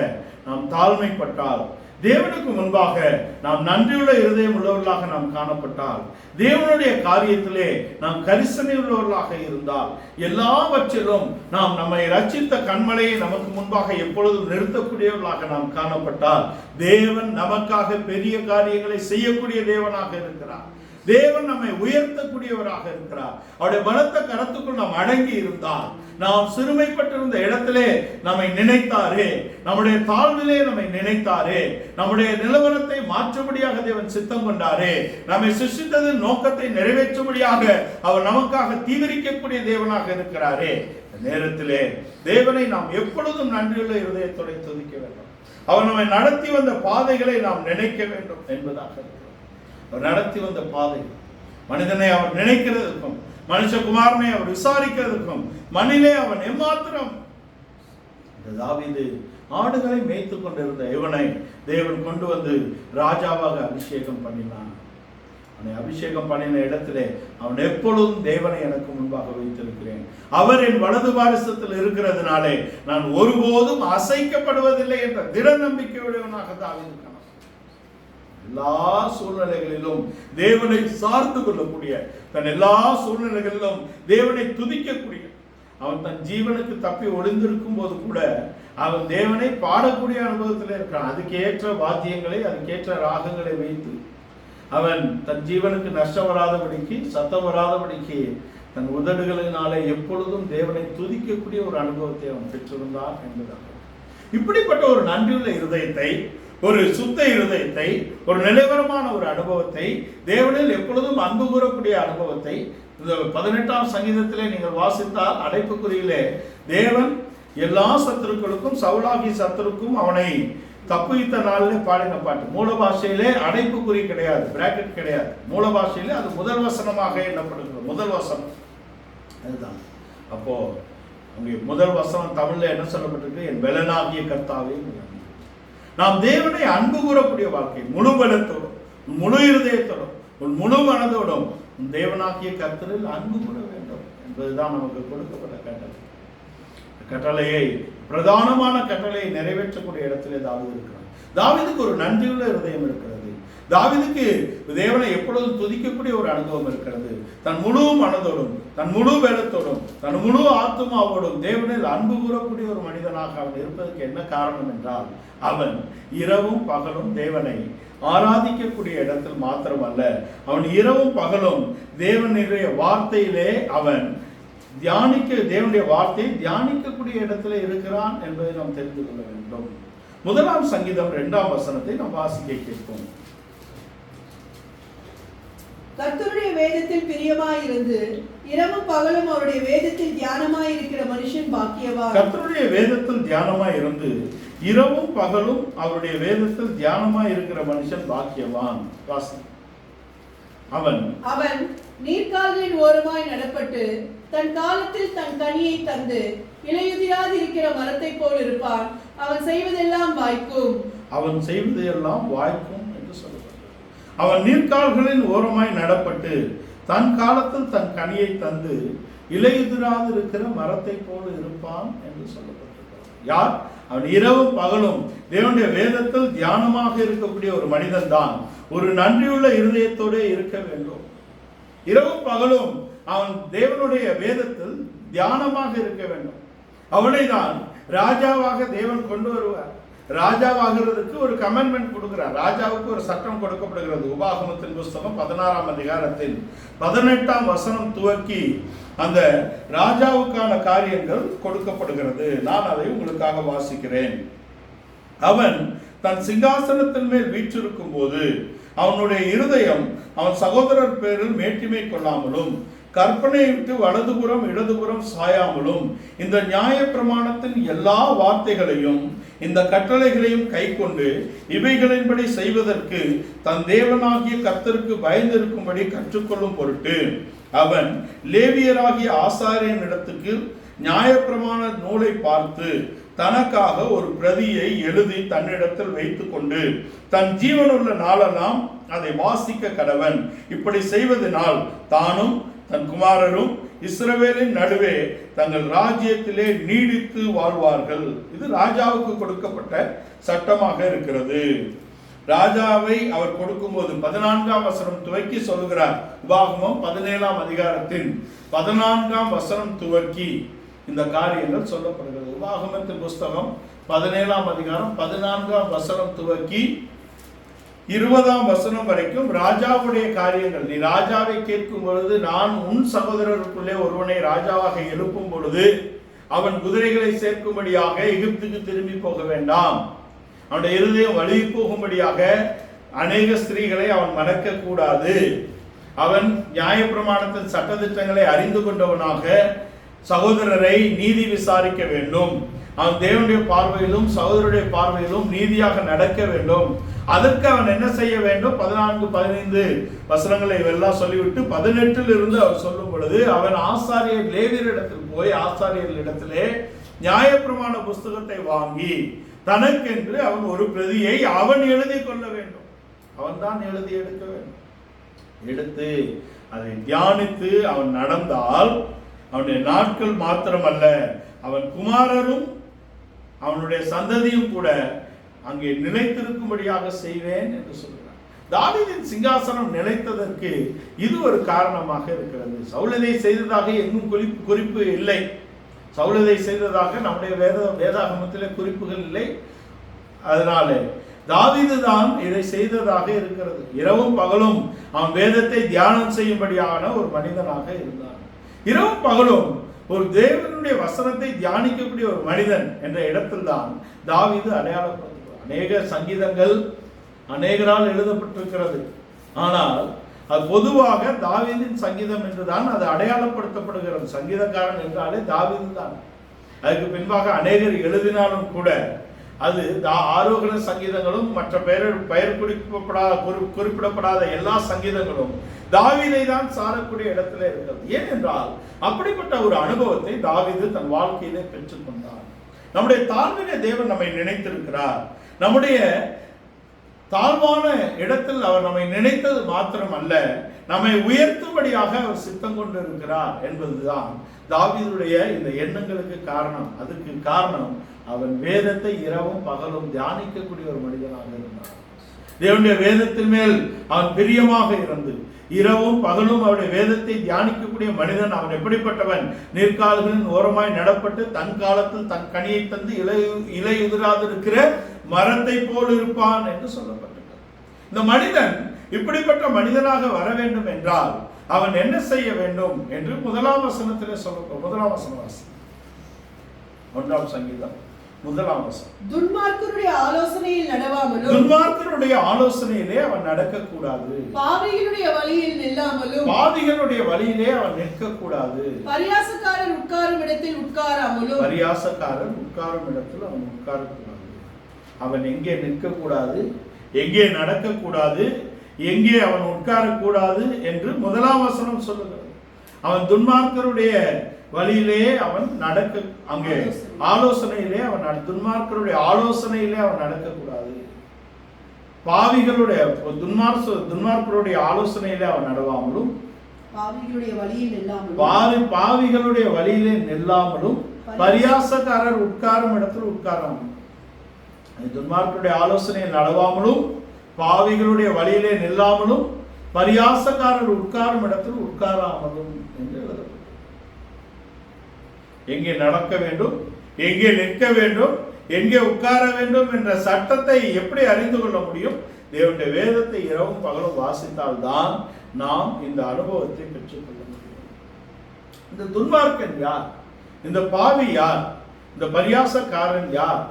நாம் தாழ்மைப்பட்டால், தேவனுக்கு முன்பாக நாம் நன்றியுள்ள இருதயம் உள்ளவர்களாக நாம் காணப்பட்டால், தேவனுடைய காரியத்திலே நாம் கரிசனை உள்ளவர்களாக இருந்தால், எல்லாவற்றிலும் நாம் நம்மை ரட்சித்த கண்மலையை நமக்கு முன்பாக எப்பொழுதும் நிறுத்தக்கூடியவர்களாக நாம் காணப்பட்டால், தேவன் நமக்காக பெரிய காரியங்களை செய்யக்கூடிய தேவனாக இருக்கிறார். தேவன் நம்மை உயர்த்தக்கூடியவராக இருக்கிறார். அவருடைய பலத்த கரத்துக்குள் நாம் அடங்கி இருந்தால், நாம் சிறுமைப்பட்டிருந்த இடத்திலே நம்மை நினைத்தாரே, நம்முடைய தாழ்விலே நம்மை நினைத்தாரே, நம்முடைய நிலவரத்தை மாற்றும்படியாக தேவன் சித்தம் கொண்டாரே, நம்மை சிருஷ்டித்ததின் நோக்கத்தை நிறைவேற்றும்படியாக அவர் நமக்காக தீவிரிக்கக்கூடிய தேவனாக இருக்கிறாரே. நேரத்திலே தேவனை நாம் எப்பொழுதும் நன்றியுள்ள இருதயத்தோடு துதிக்க வேண்டும். அவர் நம்மை நடத்தி வந்த பாதைகளை நாம் நினைக்க வேண்டும் என்பதாக இருக்கிறார். அவர் நடத்தி வந்த பாதை, மனிதனை அவர் நினைக்கிறதுக்கும் மனுஷகுமாரனை அவர் விசாரிக்கிறதுக்கும் மண்ணிலே அவன் எம்மாத்திரம் தாவீது ஆடுகளை மேய்த்து கொண்டிருந்த இவனை தேவன் கொண்டு வந்து ராஜாவாக அபிஷேகம் பண்ணினான். அவனை அபிஷேகம் பண்ணின இடத்திலே அவன் எப்பொழுதும் தேவனை எனக்கு முன்பாக வைத்திருக்கிறேன், அவர் என் வலது பாரிசத்தில் இருக்கிறதுனாலே நான் ஒருபோதும் அசைக்கப்படுவதில்லை என்ற திட நம்பிக்கையுடையவனாக தாவீது காணப்பட்டான். எல்லா சூழ்நிலைகளிலும் தேவனை சார்ந்து கொள்ளக்கூடிய, தன் எல்லா சூழ்நிலைகளிலும் தேவனை துதிக்கக்கூடிய, அவன் தன் ஜீவனுக்கு தப்பி ஒளிந்திருக்கும் போது கூட அவன் தேவனை பாடக்கூடிய அனுபவத்தில் இருக்கான். அதுக்கேற்ற வாத்தியங்களை, அதுக்கேற்ற ராகங்களை வைத்து அவன் தன் ஜீவனுக்கு நஷ்டம் வராதபடிக்கு, சத்தம் வராதபடிக்கு தன் உதடுகளினாலே எப்பொழுதும் தேவனை துதிக்கக்கூடிய ஒரு அனுபவத்தை அவன் பெற்றிருந்தான் என்பதாக. இப்படிப்பட்ட ஒரு நன்றியுள்ள இருதயத்தை, ஒரு சுத்த இருதயத்தை, ஒரு நிலைவரமான ஒரு அனுபவத்தை, தேவனில் எப்பொழுதும் அன்பு கூறக்கூடிய அனுபவத்தை இந்த 18ஆம் சங்கீதத்திலே நீங்கள் வாசித்தால் அடைப்புக்குறியிலே தேவன் எல்லா சத்துருக்களுக்கும், சவுலாகி சத்துருக்கும் அவனை தப்புவித்த நாளிலே பாடின பாட்டு. மூல பாஷையிலே அடைப்புக்குறி கிடையாது, பிராக்கெட் கிடையாது. மூல பாஷையிலே அது முதல் வசனமாக எண்ணப்படுகிறது. முதல் வசனம் அதுதான். அப்போ அங்கே முதல் வசனம் தமிழ்ல என்ன சொல்லப்பட்டிருக்கு? என் பலனாகிய கர்த்தாவே. நாம் தேவனை அன்பு கூறக்கூடிய வாழ்க்கை, முழு பலத்தோடும், முழு இருதயத்தோடும், முழு மனதோடும் தேவனாகிய கர்த்தரில் அன்பு கூற வேண்டும் என்பதுதான் நமக்கு கொடுக்கப்பட்ட கட்டளை. கட்டளையை, பிரதானமான கட்டளையை நிறைவேற்றக்கூடிய இடத்திலே தாவீது இருக்கிறார். தாவீதுக்கு ஒரு நன்றியுள்ள இருதயம் இருக்கிறது. தாவீதுக்கு தேவனை எப்பொழுதும் துதிக்கக்கூடிய ஒரு அனுபவம் இருக்கிறது. தன் முழு மனதோடும், தன் முழு பலத்தோடும், தன் முழு ஆத்துமாவோடும் தேவனில் அன்பு கூறக்கூடிய ஒரு மனிதனாக அவன் இருப்பதற்கு என்ன காரணம் என்றால், அவன் இரவும் பகலும் தேவனை ஆராதிக்கக்கூடிய இடத்தில் மாத்திரமல்ல, அவன் இரவும் பகலும் தேவனுடைய வார்த்தையிலே அவன் தேவனுடைய வார்த்தையை தியானிக்கக்கூடிய இடத்துல இருக்கிறான் என்பதை நாம் தெரிந்து கொள்ள வேண்டும். 1ஆம் சங்கீதம் 2ஆம் வசனத்தை நாம் வாசிக்க கேட்போம். கர்த்தருடைய வேதத்தில் பிரியமாயிருந்து இரவும் பகலும் அவருடைய வேதத்தில் தியானமாய் இருக்கிற மனுஷன் பாக்கியவான். கர்த்தருடைய வேதத்தில் தியானமாய் இருந்து இரவும் பகலும் அவருடைய வேதத்தில் தியானமாய் இருக்கிற மனுஷன் பாக்கியவான். அவன் நீர்க்கால்களின் ஓரமாய் நடப்பட்டு தன் காலத்தில் தன் கனியை தந்து இலையுதிராது இருக்கிற மரத்தை போல் இருப்பான். அவன் செய்வதெல்லாம் வாய்க்கும். அவன் செய்வதெல்லாம் வாய்க்கும் என்று சொல்லப்பட்டது. அவன் நீர்க்கால்களின் ஓரமாய் நடப்பட்டு தன் காலத்தில் தன் கனியை தந்து இலையுதிராது இருக்கிற மரத்தை போல் இருப்பான் என்று சொல்லப்பட்டிருக்கிறார். யார்? அவன் இரவும் பகலும் தேவனுடைய வேதத்தில் தியானமாக இருக்கக்கூடிய ஒரு மனிதன் தான் ஒரு நன்றியுள்ள இருதயத்தோடு இருக்க வேண்டும். இரவும் பகலும் அவன் தேவனுடைய வேதத்தில் தியானமாக இருக்க வேண்டும். அவனை தான் ராஜாவாக தேவன் கொண்டு வருவார். ராஜாவாகிறதுக்கு ஒரு கமெண்ட்மெண்ட் கொடுக்கிறார். ராஜாவுக்கு ஒரு சட்டம் கொடுக்கப்படுகிறது. உபாகமத்தின் புஸ்தகம் 16ஆம் அதிகாரத்தில் 18ஆம் வசனம் துவக்கி அந்த ராஜாவுக்கான காரியங்கள் கொடுக்கப்படுகிறது. நான் அதை உங்களுக்காக வாசிக்கிறேன். அவன் தன் சிங்காசனத்தின் மேல் வீற்றிருக்கும் போது அவனுடைய இருதயம் அவன் சகோதரர் பேரில் மேட்டிமை கொள்ளாமலும் கற்பனையை விட்டு வலதுபுறம் இடதுபுறம் சாயாமலும் இந்த நியாய பிரமாணத்தின் எல்லா வார்த்தைகளையும் இந்த கட்டளைகளையும் கை கொண்டு இவைகளின்படி செய்வதற்கு தன் தேவனாகிய கர்த்தருக்கு பயந்திருக்கும்படி கற்றுக்கொள்ளும் பொருட்டு அவன் லேவியராகிய ஆசாரியன் இடத்துக்கு நியாயப்பிரமாண நூலை பார்த்து தனக்காக ஒரு பிரதியை எழுதி தன்னிடத்தில் வைத்துக் கொண்டு தன் ஜீவனுள்ள நாளெல்லாம் அதை வாசிக்க கடவன். இப்படி செய்வதனால் தானும் தன் குமாரரும் இஸ்ரவேலின் நடுவே தங்கள் ராஜ்யத்திலே நீடித்து வாழ்வார்கள். இது ராஜாவுக்கு கொடுக்கப்பட்ட சட்டமாக இருக்கிறது. ராஜாவை அவர் கொடுக்கும்போது 14ஆம் வசனம் துவக்கி சொல்லுகிறார். உபாகமம் 17ஆம் அதிகாரத்தின் 14ஆம் வசனம் துவக்கி இந்த காரியங்கள் சொல்லப்படுகிறது. உபாகமத்தின் புஸ்தகம் 17ஆம் அதிகாரம் 14ஆம் வசனம் துவக்கி 20ஆம் வசனம் வரைக்கும் ராஜாவுடைய காரியங்கள். நீ ராஜாவை கேட்கும் பொழுது, நான் உன் சகோதரருக்குள்ளே ஒருவனை ராஜாவாக எழுப்பும் பொழுது அவன் குதிரைகளை சேர்க்கும்படியாக எகிப்துக்கு திரும்பி போக வேண்டாம், அவனுடைய இருதயம் வழி போகும்படியாக அநேக ஸ்திரீகளை அவன் மணக்க கூடாது, அவன் நியாயப்பிரமாணத்தின் சட்டதிட்டங்களை அறிந்து கொண்டவனாக சகோதரரை நீதி விசாரிக்க வேண்டும், அவன் தேவனுடைய பார்வையிலும் சகோதரருடைய பார்வையிலும் நீதியாக நடக்க வேண்டும். அதற்கு அவன் என்ன செய்ய வேண்டும்? 14, 15 வசனங்களை எல்லாம் சொல்லிவிட்டு 18 இருந்து அவர் சொல்லும் பொழுது அவன் ஆசாரியர் லேவியரிடத்தில் போய் ஆசாரியர்களிடத்திலே நியாயப்பிரமாண புஸ்தகத்தை வாங்கி தனக்கென்று அவன் ஒரு பிரதியை அவன் எழுதி கொள்ள வேண்டும். அவன் தான் எழுதி எடுக்க வேண்டும். எடுத்து அதை தியானித்து அவன் நடந்தால் அவனுடைய நாட்கள் மாத்திரமல்ல, அவன் குமாரரும் அவனுடைய சந்ததியும் கூட அங்கே நிலைத்திருக்கும்படியாக செய்வேன் என்று சொல்கிறார். தாவீதின் சிங்காசனம் நிலைத்ததற்கு இது ஒரு காரணமாக இருக்கிறது. சவுல் இதை செய்ததாக எங்கும் குறிப்பு இல்லை. சவுல் இதை செய்ததாக நம்முடைய வேதாகமத்திலே குறிப்புகள் இல்லை. அதனால தாவீது தான் இதை செய்ததாக இருக்கிறது. இரவும் பகலும் அவன் வேதத்தை தியானம் செய்யும்படியான ஒரு மனிதனாக இருந்தான். இரவும் பகலும் ஒரு தேவனுடைய வசனத்தை தியானிக்கக்கூடிய ஒரு மனிதன் என்ற இடத்தில் தான் தாவீது அடையாளப்படுத்துகிறார். அநேக சங்கீதங்கள் அநேகரால் எழுதப்பட்டிருக்கிறது. ஆனால் அது பொதுவாக தாவீதின் சங்கீதம் என்றுதான் அது அடையாளப்படுத்தப்படுகிறது. சங்கீதக்காரன் என்றாலே தாவீது தான். அதுக்கு பின்பாக அநேகர் எழுதினாலும் கூட அது ஆரோகண சங்கீதங்களும் மற்ற பெயர் குறிப்பிடப்படாத எல்லா சங்கீதங்களும் தாவீதை தான் சாரக்கூடிய இடத்துல இருக்கிறது. ஏனென்றால் அப்படிப்பட்ட ஒரு அனுபவத்தை தாவீது தன் வாழ்க்கையிலே பெற்றுக்கொண்டார். நம்முடைய தாழ்விலே தேவன் நம்மை நினைத்திருக்கிறார். நம்முடைய தாழ்வான இடத்தில் அவர் நம்மை நினைத்தது மாத்திரமல்ல, நம்மை உயர்த்தும்படியாக அவர் சித்தம் கொண்டு இருக்கிறார் என்பதுதான் தாவீதுடைய இந்த எண்ணங்களுக்கு காரணம். அதுக்கு காரணம் அவன் வேதத்தை இரவும் பகலும் தியானிக்கக்கூடிய ஒரு மனிதனாக இருந்தான். தேவனுடைய வேதத்தின் மேல் அவன் பிரியமாக இருந்து இரவும் பகலும் அவருடைய வேதத்தை தியானிக்கக்கூடிய மனிதன் அவன் எப்படிப்பட்டவன்? நீர்க்கால்களின் ஓரமாய் நடப்பட்டு தன் காலத்தில் தன் கனியை தந்து இலை உதிராதிருக்கிற மரத்தை போல் இருப்பான் என்று சொல்லப்பட்டது. இந்த மனிதன் இப்படிப்பட்ட மனிதனாக வர வேண்டும் என்றால் அவன் என்ன செய்ய வேண்டும் என்று முதலாம் வசனத்திலே சொல்ல. முதலாம் வசனம் 1ஆம் சங்கீதம் 1ஆம் வசனம். துன்மார்க்கருடைய ஆலோசனையில் நடவாமலும், துன்மார்க்கருடைய ஆலோசனையிலே அவன் நடக்கக்கூடாது. பாவிகளுடைய வழியில் நில்லாமலும், பாவிகளுடைய வழியிலே அவன் நிற்கக்கூடாது. பரியாசக்காரர் உட்காரும் இடத்தில் உட்காராமலும், பரியாசக்காரர் உட்காரும் இடத்தில் அவன் உட்காரக்கூடாது. அவன் எங்கே நிற்கக்கூடாது, எங்கே நடக்கக்கூடாது, எங்கே அவன் உட்காரக்கூடாது என்று முதலாம் வசனம் சொல்லுகிறது. அவன் துன்மார்க்கருடைய வழியிலே அவன் நடக்க, அங்கே ஆலோசனையிலே அவன் துன்மார்க்கருடைய ஆலோசனையிலே அவன் நடக்கக்கூடாது. பாவிகளுடைய துன்மார்க்கருடைய ஆலோசனையிலே அவன் நடவாமலும், பாவிகளுடைய வழியில் நில்லாமலும், பாவிகளுடைய வழியிலே நில்லாமலும், பரியாசக்காரர் உட்காரும் இடத்தில் உட்காராமலும். துன்மார்க்கருடைய ஆலோசனையில் நடவாமலும், பாவிகளுடைய வழியிலே நில்லாமலும், பரியாசக்காரர் உட்காரும் இடத்தில் உட்காராமலும் என்று எழுதப்பட்டது. எங்கே நடக்க வேண்டும், எங்கே நிற்க வேண்டும், எங்கே உட்கார வேண்டும் என்ற சட்டத்தை எப்படி அறிந்து கொள்ள முடியும்? தேவனுடைய வேதத்தை இரவும் பகலும் வாசித்தால் தான் நாம் இந்த அனுபவத்தை பெற்றுக்கொள்ள முடியும். இந்த துன்மார்க்கன் யார்? இந்த பாவி யார்? இந்த பரியாசக்காரன் யார்?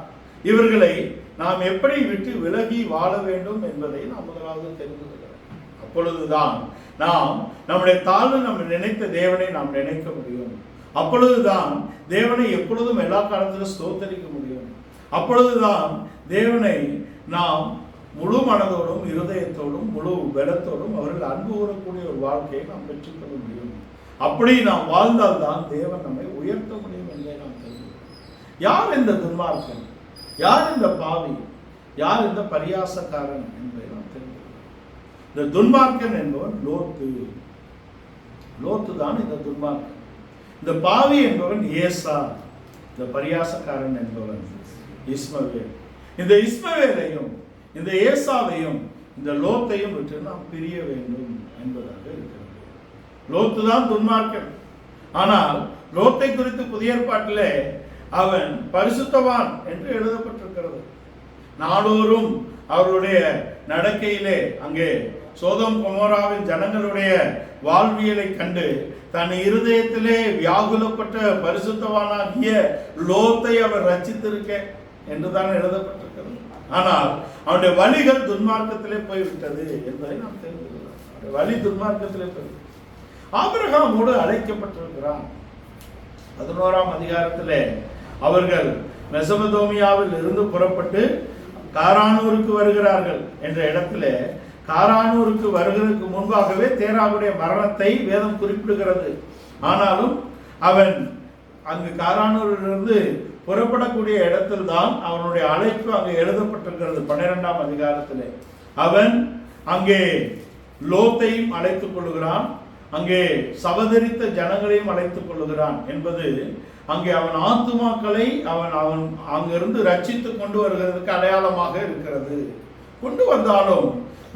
இவர்களை நாம் எப்படி விட்டு விலகி வாழ வேண்டும் என்பதை நாம் முதலாவது தெரிந்து கொள்ள வேண்டும். அப்பொழுதுதான் நாம் நம்முடைய தாழ்வு நம்ம நினைத்த தேவனை நாம் நினைக்க முடியும். அப்பொழுதுதான் தேவனை எப்பொழுதும் எல்லா காலத்திலும் ஸ்தோத்தரிக்க முடியும். அப்பொழுதுதான் தேவனை நாம் முழு மனதோடும் இருதயத்தோடும் முழு பலத்தோடும் அவர்கள் அன்பு கூறக்கூடிய ஒரு வாழ்க்கையை நாம் பெற்றுக்கொள்ள முடியும். அப்படி நாம் வாழ்ந்தால்தான் தேவன் நம்மை உயர்த்த முடியும் என்பதை நாம் தெரிந்து கொள்வோம். யார் இந்த துன்மார்க்கன்? யார் இந்த பாவி? யார் இந்த பரியாசக்காரன் என்பதை நாம் தெரிந்து கொள்வோம். இந்த துன்மார்க்கன் என்பவன் லோத்து தான் இந்த துன்மார்க்கன். இந்த பாவி என்பவன் ஏசா. இந்த பரியாசக்காரன் என்பவன் இஸ்மவேல். இந்த இஸ்மவேலையும் இந்த ஏசாவையும் இந்த லோத்தையும் விட்டு நாம் பிரிய வேண்டும் என்பதாக இருக்கிறது. லோத்து தான் துன்மார்க்கன். ஆனால் லோத்தை குறித்து புதிய ஏற்பாட்டிலே அவன் பரிசுத்தவான் என்று எழுதப்பட்டிருக்கிறது. நாடோறும் அவருடைய நடக்கையிலே அங்கே சோதோம் கொமோராவின் ஜனங்களுடைய வாழ்வியலை கண்டு தன் இருதயத்திலே வியாகுலப்பட்ட பரிசுத்தவானாகிய லோத்தை அவர் ரட்சித்திருக்க என்றுதான் எழுதப்பட்டிருக்கிறது. ஆனால் அவனுடைய வழிகள் துன்மார்க்கத்திலே போய்விட்டது என்பதை நாம் தெரிந்து கொள்ளலாம். அவருடைய வழி துன்மார்க்கத்திலே போய்விட்டது. ஆபிரகாமோடு அழைக்கப்பட்டிருக்கிறான். 11ஆம் அதிகாரத்திலே அவர்கள் மெசொப்பொத்தேமியாவில் இருந்து புறப்பட்டு காரானூருக்கு வருகிறார்கள் என்ற இடத்திலே காரானூருக்கு வருகிறதுக்கு முன்பாகவே தேராவுடைய மரணத்தை வேதம் குறிப்பிடுகிறது. ஆனாலும் அவன் அங்கு காரானூரிலிருந்து புறப்படக்கூடிய இடத்தில் தான் அவனுடைய அழைப்பு அங்கே எழுதப்பட்டிருக்கிறது 12ஆம் அதிகாரத்திலே. அவன் அங்கே லோத்தையும் அழைத்துக் கொள்ளுகிறான், அங்கே சபதரித்த ஜனங்களையும் அழைத்துக் கொள்ளுகிறான் என்பது அங்கே அவன் ஆத்துமாக்களை அவன் அங்கிருந்து ரட்சித்து கொண்டு வருகிறதுக்கு அடையாளமாக இருக்கிறது. கொண்டு வந்தாலும்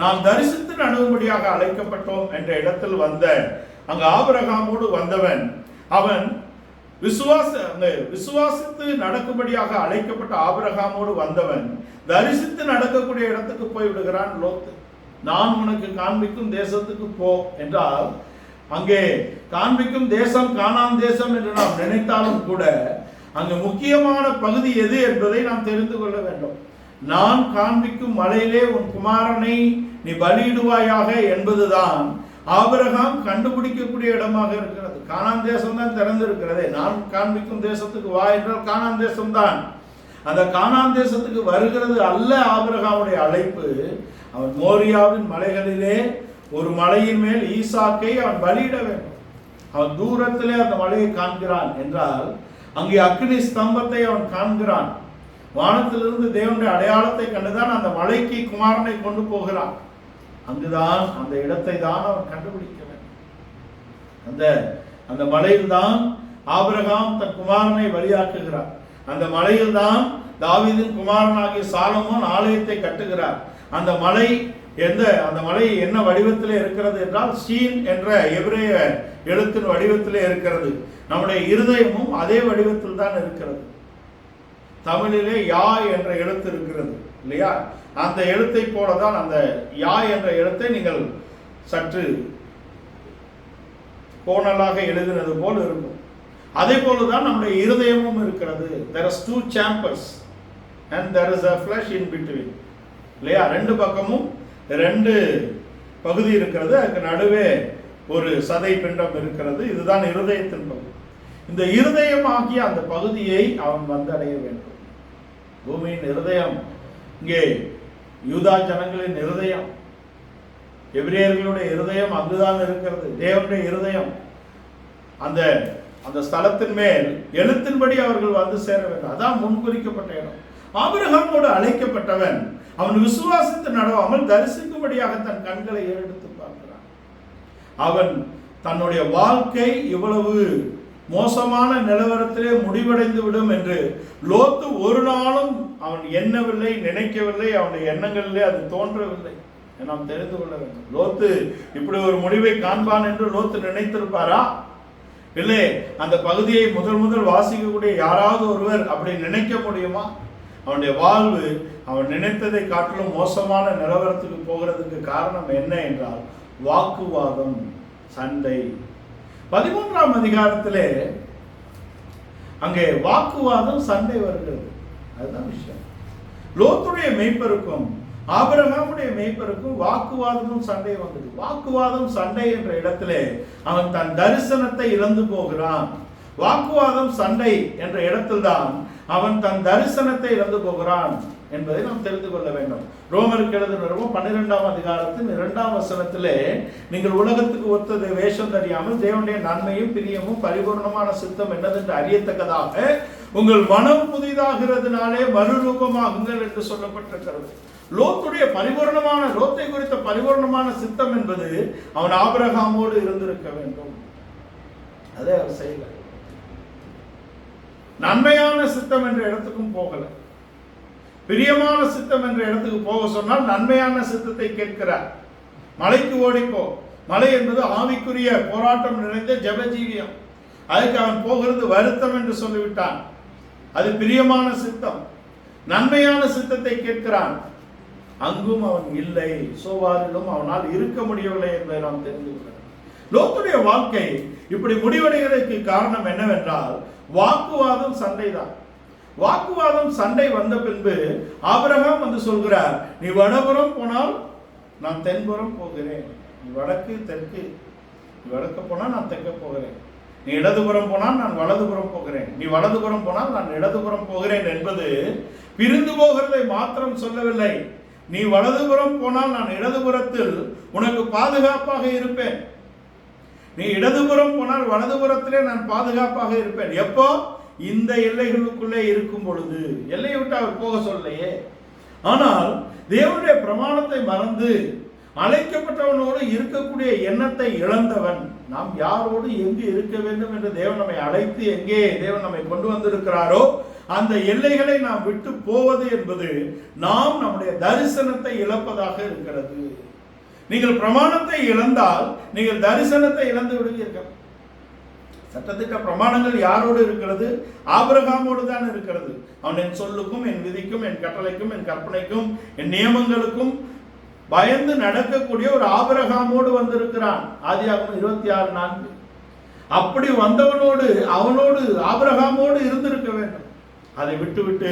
நாம் தரிசித்து நடுவும்படியாக அழைக்கப்பட்டோம் என்ற இடத்தில் வந்த அங்கு ஆபிரகாமோடு வந்தவன், அவன் விசுவாசித்து நடக்கும்படியாக அழைக்கப்பட்ட ஆபிரகாமோடு வந்தவன் தரிசித்து நடக்கக்கூடிய இடத்துக்கு போய் விடுகிறான் லோத்து. நான் உனக்கு காண்பிக்கும் தேசத்துக்கு போ என்றால், அங்கே காண்பிக்கும் தேசம் கானான் தேசம் என்று நாம் நினைத்தாலும் கூட அங்கு முக்கியமான பகுதி எது என்பதை நாம் தெரிந்து கொள்ள வேண்டும். நான் காண்பிக்கும் மலையிலே உன் குமாரனை நீ பலியிடுவாயாக என்பதுதான் ஆபிரகாம் கண்டுபிடிக்கக்கூடிய இடமாக இருக்கிறது. கானான் தேசம் தான் திறந்திருக்கிறது. நான் காண்பிக்கும் தேசத்துக்கு வா என்றால் கானான் தேசம் தான். அந்த கானான் தேசத்துக்கு வருகிறது அல்ல ஆபிரகாமுடைய அழைப்பு. அவன் மோரியாவின் மலைகளிலே ஒரு மலையின் மேல் ஈசாக்கை அவன் பலியிட வேண்டும். அவன் தூரத்திலே அந்த மலையை காண்கிறான் என்றால் அங்கே அக்னி ஸ்தம்பத்தை அவன் காண்கிறான். வானத்திலிருந்து தேவனுடைய அடையாளத்தை கண்டுதான் அந்த மலைக்கு குமாரனை கொண்டு போகிறான். அங்குதான் அந்த இடத்தை தான் அவன் கண்டுபிடிக்க வேண்டும். அந்த மலையில் தான் ஆபிரகாம் தன் குமாரனை பலியாக்குகிறார். அந்த மலையில் தான் தாவீதின் குமாரனாகிய சாலமோன் ஆலயத்தை கட்டுகிறார். அந்த மலை என்ன வடிவத்திலே இருக்கிறது என்றால் சீன் என்ற எபிரேய எழுத்தின் வடிவத்திலே இருக்கிறது. நம்முடைய இருதயமும் அதே வடிவத்தில் தான் இருக்கிறது. தமிழிலே யா என்ற எழுத்து இருக்கிறது இல்லையா? அந்த எழுத்தை போலதான் அந்த யா என்ற எழுத்தை நீங்கள் சற்று கோணலாக எழுதினது போல் இருக்கும். அதே போலதான் நம்முடைய இருதயமும் இருக்கிறது. There is 2 chambers and there is a flesh in between. இல்லையா? ரெண்டு பக்கமும் 2 பகுதி இருக்கிறது. அதுக்கு நடுவே ஒரு சதை பிண்டம் இருக்கிறது. இதுதான் இருதயத்தின் பகுதி. இந்த இருதயமாகிய அந்த பகுதியை அவன் வந்தடைய வேண்டும். பூமியின் இருதயம் இங்கே யூதா ஜனங்களின் இருதயம், எபிரேயர்களுடைய இருதயம் அங்குதான் இருக்கிறது. தேவனுடைய இருதயம் அந்த ஸ்தலத்தின் மேல் எழுத்தின்படி அவர்கள் வந்து சேர வேண்டும். அதான் முன்குறிக்கப்பட்ட இடம். ஆபிரகாமோடு அழைக்கப்பட்டவன் அவன் விசுவாசித்து நடவாமல் தரிசிக்கும்படியாக தன் கண்களை ஏறெடுத்து பார்க்கிறான். அவன் தன்னுடைய வாழ்க்கை இவ்வளவு மோசமான நிலவரத்திலே முடிவடைந்து விடும் என்று லோத்து ஒரு நாளும் அவன் எண்ணவில்லை, நினைக்கவில்லை. அவனுடைய எண்ணங்களிலே அது தோன்றவில்லை. நாம் தெரிந்து கொள்ள வேண்டும். லோத்து இப்படி ஒரு முடிவை காண்பான் என்று லோத்து நினைத்திருப்பாரா? இல்லை. அந்த பகுதியை முதல் வாசிக்கக்கூடிய யாராவது ஒருவர் அப்படி நினைக்க முடியுமா? அவனுடைய வாழ்வு அவன் நினைத்ததை காட்டிலும் மோசமான நிலவரத்துக்கு போகிறதுக்கு காரணம் என்ன என்றால் வாக்குவாதம், சண்டை. 13ஆம் அதிகாரத்திலே அங்கே வாக்குவாதம், சண்டை வருகிறது. அதுதான் விஷயம். லோத்துடைய மேய்ப்பருக்கும் ஆபிரகாமுடைய மேய்ப்பருக்கும் வாக்குவாதமும் சண்டை வந்தது. வாக்குவாதம் சண்டை என்ற இடத்திலே அவன் தன் தரிசனத்தை இழந்து போகிறான். வாக்குவாதம் சண்டை என்ற இடத்தில் தான் அவன் தன் தரிசனத்தை இழந்து போகிறான் என்பதை நாம் தெரிந்து கொள்ள வேண்டும். ரோமருக்கு எழுதின 12ஆம் அதிகாரத்தின் 2ஆம் வசனத்திலே நீங்கள் உலகத்துக்கு ஒத்தது வேஷம் தெரியாமல் தேவனுடைய நன்மையும் பிரியமும் பரிபூர்ணமான சித்தம் என்னதென்று அறியத்தக்கதாக உங்கள் மனம் புதிதாகிறதுனாலே மறுரூபமாகுங்கள் என்று சொல்லப்பட்டிருக்கிறது. லோத்துடைய லோத்தை குறித்த பரிபூர்ணமான சித்தம் என்பது அவன் ஆபிரகாமோடு இருந்திருக்க வேண்டும். அதே அவர் செய்யல. நன்மையான சித்தம் என்ற இடத்துக்கும் போகல. பிரியமான சித்தம் என்ற இடத்துக்கு போக சொன்னால் நன்மையான சித்தத்தை கேட்கிறார். மலைக்கு ஓடிப்போ. மலை என்பது ஆவிக்குரிய போராட்டம் நிறைந்த ஜபஜீவியம். அதுக்கு அவன் போகிறது வருத்தம் என்று சொல்லிவிட்டான். அது பிரியமான சித்தம். நன்மையான சித்தத்தை கேட்கிறான். அங்கும் அவன் இல்லை. சோவாரிலும் அவனால் இருக்க முடியவில்லை என்பதை நாம் தெரிந்து கொள்ள வேண்டும். லோத்துடைய வாழ்க்கை இப்படி முடிவடைவதற்கு காரணம் என்னவென்றால் வாக்குவாதம், சண்டை தான். வாக்குவாதம், சண்டை வந்த பின்பு ஆபிரகாம் வந்து சொல்கிறார், நீ வடபுறம் போனால் நான் தென்புறம் போகிறேன். நீ வடக்கு தெற்கு, நீ வடக்கு போனால் நான் தெற்க போகிறேன். நீ இடதுபுறம் போனால் நான் வலதுபுறம் போகிறேன். நீ வலதுபுறம் போனால் நான் இடதுபுறம் போகிறேன் என்பது பிரிந்து போகிறதை மாத்திரம் சொல்லவில்லை. நீ வலதுபுறம் போனால் நான் இடதுபுறத்தில் உனக்கு பாதுகாப்பாக இருப்பேன். நீ இடதுபுறம் போனால் வலதுபுறத்திலே நான் பாதுகாப்பாக இருப்பேன். எப்போ? இந்த எல்லைகளுக்குள்ளே இருக்கும் பொழுது. எல்லையை விட்டு அவர் போக சொல்லலையே. ஆனால் தேவனுடைய பிரமாணத்தை மறந்து அழைக்கப்பட்டவனோடு இருக்கக்கூடிய எண்ணத்தை இழந்தவன், நாம் யாரோடு எங்கு இருக்க வேண்டும் என்று தேவன் நம்மை அழைத்து எங்கே தேவன் நம்மை கொண்டு வந்திருக்கிறாரோ அந்த எல்லைகளை நாம் விட்டு போவது என்பது நாம் நம்முடைய தரிசனத்தை இழப்பதாக இருக்கிறது. நீங்கள் பிரமாணத்தை இழந்தால் நீங்கள் தரிசனத்தை இழந்து விடுவீர்கள். சட்டத்திட்ட பிரமாணங்கள் யாரோடு இருக்கிறது? ஆபிரகாமோடு தான் இருக்கிறது. அவன் என் சொல்லுக்கும் என் விதிக்கும் என் கட்டளைக்கும் என் கற்பனைக்கும் என் நியமங்களுக்கும் பயந்து நடக்கக்கூடிய ஒரு ஆபிரகாமோடு வந்திருக்கிறான். ஆதியாகமம் 26:4. அப்படி வந்தவனோடு அவனோடு ஆபிரகாமோடு இருந்திருக்க வேண்டும். அதை விட்டுவிட்டு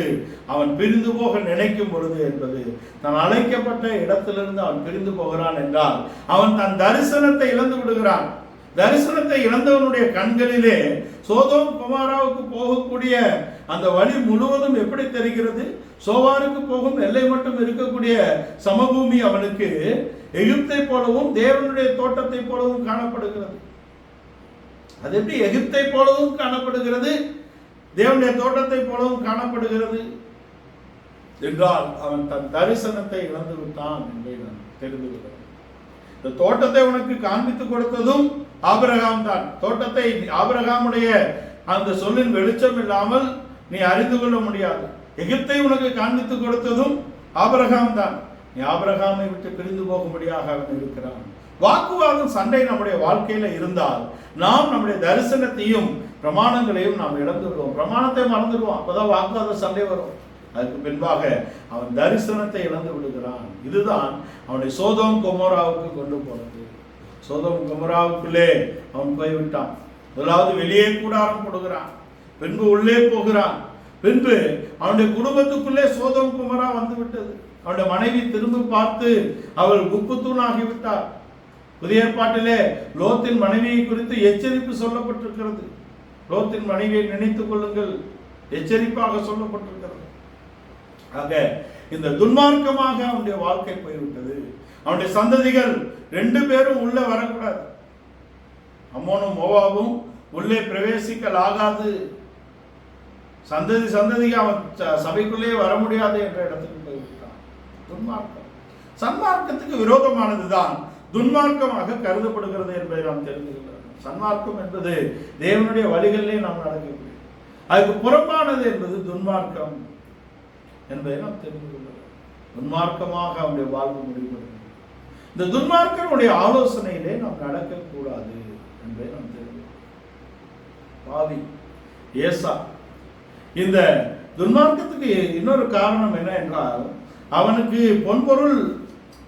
அவன் பிரிந்து போக நினைக்கும் பொழுது என்பது தான் அழைக்கப்பட்ட இடத்திலிருந்து அவன் பிரிந்து போகிறான் என்றால் அவன் தன் தரிசனத்தை இழந்து விடுகிறான். தரிசனத்தை இழந்தவனுடைய கண்களிலே சோதோம் கொமோராவுக்கு போகக்கூடிய அந்த வழி முழுவதும் எப்படி தெரிகிறது? சோவாருக்கு போகும் எல்லை மட்டும் இருக்கக்கூடிய சமபூமி அவனுக்கு எகிப்தை போலவும் தேவனுடைய தோட்டத்தை போலவும் காணப்படுகிறது. அது எப்படி எகிப்தை போலவும் காணப்படுகிறது, தேவனுடைய தோட்டத்தை போலவும் காணப்படுகிறது என்றால் அவன் தன் தரிசனத்தை இழந்து விட்டான் என்பதை நான் தெரிந்து கொள்கிறேன். இந்த தோட்டத்தை உனக்கு காண்பித்து கொடுத்ததும் ஆபிரகாம் தான். தோட்டத்தை ஆபிரகாமுடைய அந்த சொல்லின் வெளிச்சம் இல்லாமல் நீ அறிந்து கொள்ள முடியாது. எகிப்தை உனக்கு காண்பித்து கொடுத்ததும் ஆபிரகாம் தான். நீ ஆபிரகாமை விட்டு பிரிந்து போகும்படியாக அவன் இருக்கிறான். வாக்குவாதம், சண்டை நம்முடைய வாழ்க்கையில இருந்தால் நாம் நம்முடைய தரிசனத்தையும் பிரமாணங்களையும் நாம் இழந்து விடுவோம். பிரமாணத்தை மறந்துடுவோம். அப்பதான் வாக்குவாத சண்டை வரும். அதுக்கு பின்பாக அவன் தரிசனத்தை இழந்து விடுகிறான். இதுதான் அவனை சோதோம் கொமோராவுக்கு கொண்டு போனது. சோதோம் கொமோராவுக்குள்ளே அவன் போய்விட்டான். முதலாவது வெளியே கூடாரம் போடுகிறான், பின்பு உள்ளே போகிறான், பின்பு அவனுடைய குடும்பத்துக்குள்ளே சோதோம் கொமோரா வந்து விட்டது. அவனுடைய மனைவி திரும்பி பார்த்து அவள் உப்புத்தூண் ஆகிவிட்டார். புதிய ஏற்பாட்டிலே லோத்தின் மனைவியை குறித்து எச்சரிப்பு சொல்லப்பட்டிருக்கிறது. லோத்தின் மனைவியை நினைத்துக் கொள்ளுங்கள், எச்சரிப்பாக சொல்லப்பட்டிருக்கிறது. ஆக இந்த துன்மார்க்கமாக அவனுடைய வாழ்க்கை போய்விட்டது. அவனுடைய சந்ததிகள் 2 பேரும் உள்ளே வரக்கூடாது. அம்மோனும் மோவாபும் உள்ளே பிரவேசிக்கல் ஆகாது. சந்ததிக்கு அவன் சபைக்குள்ளே வர முடியாது என்ற இடத்துக்கு போய்விட்டான். துன்மார்க்கம் சன்மார்க்கத்துக்கு விரோதமானதுதான் துன்மார்க்கமாக கருதப்படுகிறது என்பதை நாம் தெரிந்து கொள்கிறோம். சன்மார்க்கம் என்பது தேவனுடைய வழிகளிலே நாம் நடக்கக்கூடிய, அதுக்கு புறம்பானது என்பது துன்மார்க்கம் என்பதை நாம் தெரிந்து கொள்கிறோம். துன்மார்க்கமாக அவனுடைய வாழ்வு முடிவுகிறது. இந்த துன்மார்க்கனுடைய ஆலோசனையிலே நாம் நடக்கக்கூடாது என்பதை நாம் தெரிந்து பாவி ஏசா. இந்த துன்மார்க்கத்துக்கு இன்னொரு காரணம் என்ன என்றால், அவனுக்கு பொன்பொருள்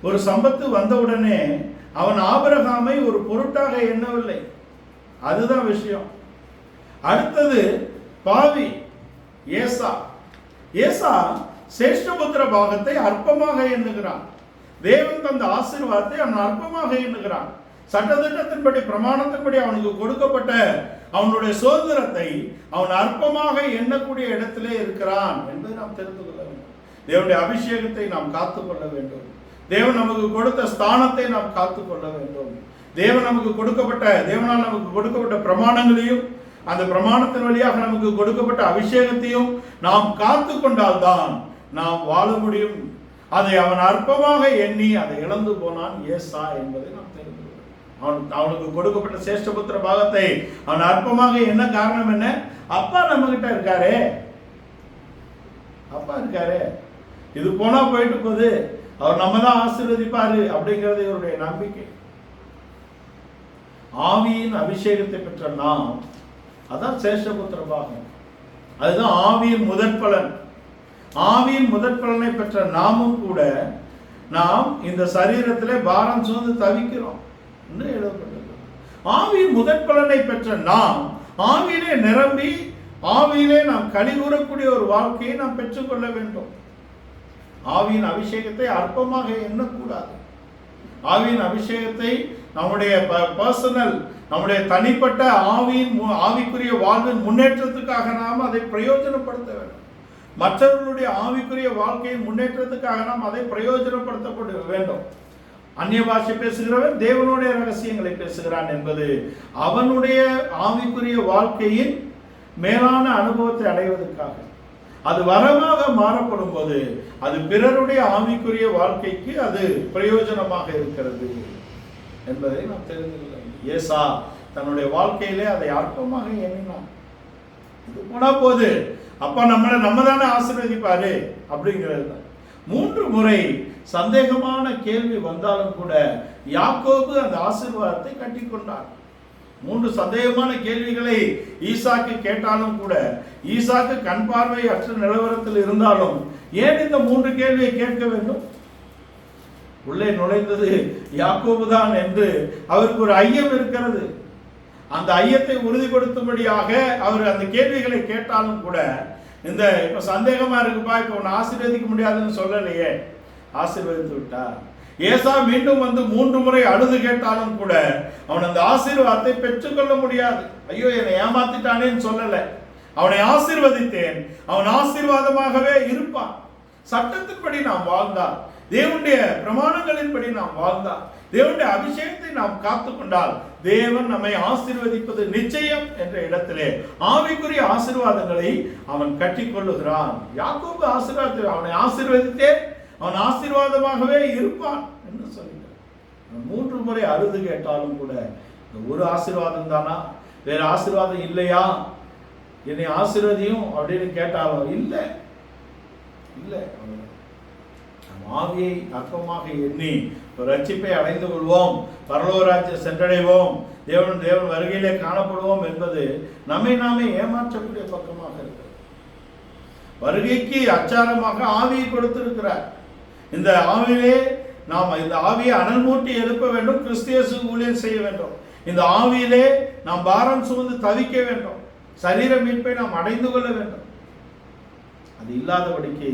ஒரு சம்பத்து வந்தவுடனே அவன் ஆபிரகாமை ஒரு பொருட்டாக எண்ணவில்லை. அதுதான் விஷயம். அடுத்தது பாவி ஏசா. ஏசா சேஷ்டபுத்திர பாகத்தை அற்பமாக எண்ணுகிறான். தேவன் தந்த ஆசீர்வாதத்தை அவன் அற்பமாக எண்ணுகிறான். சட்டத்திட்டத்தின்படி பிரமாணத்தின்படி அவனுக்கு கொடுக்கப்பட்ட அவனுடைய சுதந்திரத்தை அவன் அற்பமாக எண்ணக்கூடிய இடத்திலே இருக்கிறான் என்பதை நாம் தெரிந்து கொள்ள வேண்டும். தேவனுடைய அபிஷேகத்தை நாம் காத்துக்கொள்ள வேண்டும். தேவன் நமக்கு கொடுத்த ஸ்தானத்தை நாம் காத்துக்கொள்ள வேண்டும். தேவனால் நமக்கு கொடுக்கப்பட்ட பிரமாணங்களையும் அந்த பிரமாணத்தின் வழியாக நமக்கு கொடுக்கப்பட்ட அபிஷேகத்தையும் நாம் காத்து கொண்டால்தான் நாம் வாழ முடியும். அதை அவன் அற்பமாக எண்ணி அதை இழந்து போனான் ஏசா என்பதை நாம் தெரிந்து கொள்கிறோம். அவனுக்கு கொடுக்கப்பட்ட சேஷ்டபுத்திர பாகத்தை அவன் அற்பமாக என்ன காரணம் என்ன? அப்பா நம்ம கிட்ட இருக்காரே, அப்பா இருக்காரே, இது போனா போயிட்டு போகுது, அவர் நம்ம தான் ஆசீர்வதிப்பாரு அப்படிங்கிறது இவருடைய நம்பிக்கை. ஆவியின் அபிஷேகத்தை பெற்ற நாம், அதான் சேஷ்டபுத்திர பாகம், அதுதான் ஆவியின் முதற் பலன். ஆவியின் முதற் பலனை பெற்ற நாமும் கூட நாம் இந்த சரீரத்திலே பாரம் சுமந்து தவிக்கிறோம் என்று எழுதப்பட்டது. ஆவியின் முதற் பலனை பெற்ற நாம் ஆவியிலே நிரம்பி ஆவியிலே நாம் களி கூறக்கூடிய ஒரு வாழ்க்கையை நாம் பெற்றுக்கொள்ள வேண்டும். ஆவியின் அபிஷேகத்தை அற்பமாக எண்ணக்கூடாது. ஆவியின் அபிஷேகத்தை நம்முடைய பர்சனல், நம்முடைய தனிப்பட்ட ஆவிக்குரிய வாழ்வின் முன்னேற்றத்துக்காக நாம் அதை பிரயோஜனப்படுத்த வேண்டும். மற்றவர்களுடைய ஆவிக்குரிய வாழ்க்கையின் முன்னேற்றத்துக்காக நாம் அதை பிரயோஜனப்படுத்த வேண்டும். அந்நிய பாஷை பேசுகிறவன் தேவனுடைய ரகசியங்களை பேசுகிறான் என்பது அவனுடைய ஆவிக்குரிய வாழ்க்கையின் மேலான அனுபவத்தை அடைவதற்காக. அது வரமாக மாறப்படும் போது அது பிறருடைய ஆவிக்குரிய வாழ்க்கைக்கு அது பிரயோஜனமாக இருக்கிறது என்பதை நாம் தெரிந்து கொள்ள வேண்டும். ஏசா தன்னுடைய வாழ்க்கையிலே அதை அற்பமாக எண்ணினான். இது போனா போது அப்பா நம்ம தானே ஆசீர்வதிப்பாரு அப்படிங்கிறது தான். 3 முறை சந்தேகமான கேள்வி வந்தாலும் கூட யாக்கோபு அந்த ஆசீர்வாதத்தை கட்டி கொண்டார். 3 சந்தேகமான கேள்விகளை ஈசாக்கு கேட்டாலும் கூட, ஈசாக்கு கண் பார்வை அற்ற நிலவரத்தில் இருந்தாலும் ஏன் இந்த 3 கேள்வியை கேட்க வேண்டும்? உள்ளே நுழைந்தது யாக்கோபு தான் என்று அவருக்கு ஒரு ஐயம் இருக்கிறது. அந்த ஐயத்தை உறுதிப்படுத்தும்படியாக அவர் அந்த கேள்விகளை கேட்டாலும் கூட, இந்த இப்ப சந்தேகமா இருக்குப்பா, இப்ப உன்னை ஆசீர்வதிக்க முடியாதுன்னு சொல்லலையே, ஆசீர்வதித்து விட்டார். ஏசா மீண்டும் வந்து 3 முறை அழுது கேட்டாலும் கூட அவன் அந்த ஆசீர்வாதத்தை பெற்றுக்கொள்ள முடியாது. ஐயோ என்னை ஏமாத்திட்டானேன்னு சொல்லல, அவனை ஆசீர்வதித்தேன், அவன் ஆசீர்வாதமாகவே இருப்பான். சட்டத்தின்படி நாம் வாழ்ந்தால், தேவனுடைய பிரமாணங்களின்படி நாம் வாழ்ந்தால், தேவனுடைய அபிஷேகத்தை நாம் காத்துக்கொண்டால் தேவன் நம்மை ஆசீர்வதிப்பது நிச்சயம் என்ற இடத்திலே ஆவிக்குரிய ஆசீர்வாதங்களை அவன் கட்டிக்கொள்ளுகிறான். யாக்கோபு ஆசீர்வாதத்தை அவனை ஆசீர்வதித்தேன், அவன் ஆசீர்வாதமாகவே இருப்பான் என்று சொல்கிறார். 3 முறை அழுது கேட்டாலும் கூட இந்த ஒரு ஆசீர்வாதம் தானா, வேற ஆசீர்வாதம் இல்லையா, என்னை ஆசீர்வதியும் அப்படின்னு கேட்டாலும் இல்லை இல்லை. ஆவியை அற்பமாக எண்ணி ரட்சிப்பை அடைந்து கொள்வோம், பரலோக ராஜ்யம் சென்றடைவோம், தேவன் வருகையிலே காணப்படுவோம் என்பது நம்மை நாமே ஏமாற்றக்கூடிய பக்கமாக இருக்கிறது. வருகைக்கு அச்சாரமாக ஆவியை கொடுத்திருக்கிறார். இந்த ஆவியிலே நாம் இந்த ஆவியை அனல் மூட்டி எழுப்ப வேண்டும், கிறிஸ்தியசு ஊழியம் செய்ய வேண்டும். இந்த ஆவியிலே நாம் பாரம் சுமந்து தவிக்க வேண்டும், சரீர மீட்பை நாம் அடைந்து கொள்ள வேண்டும். அது இல்லாதபடிக்கு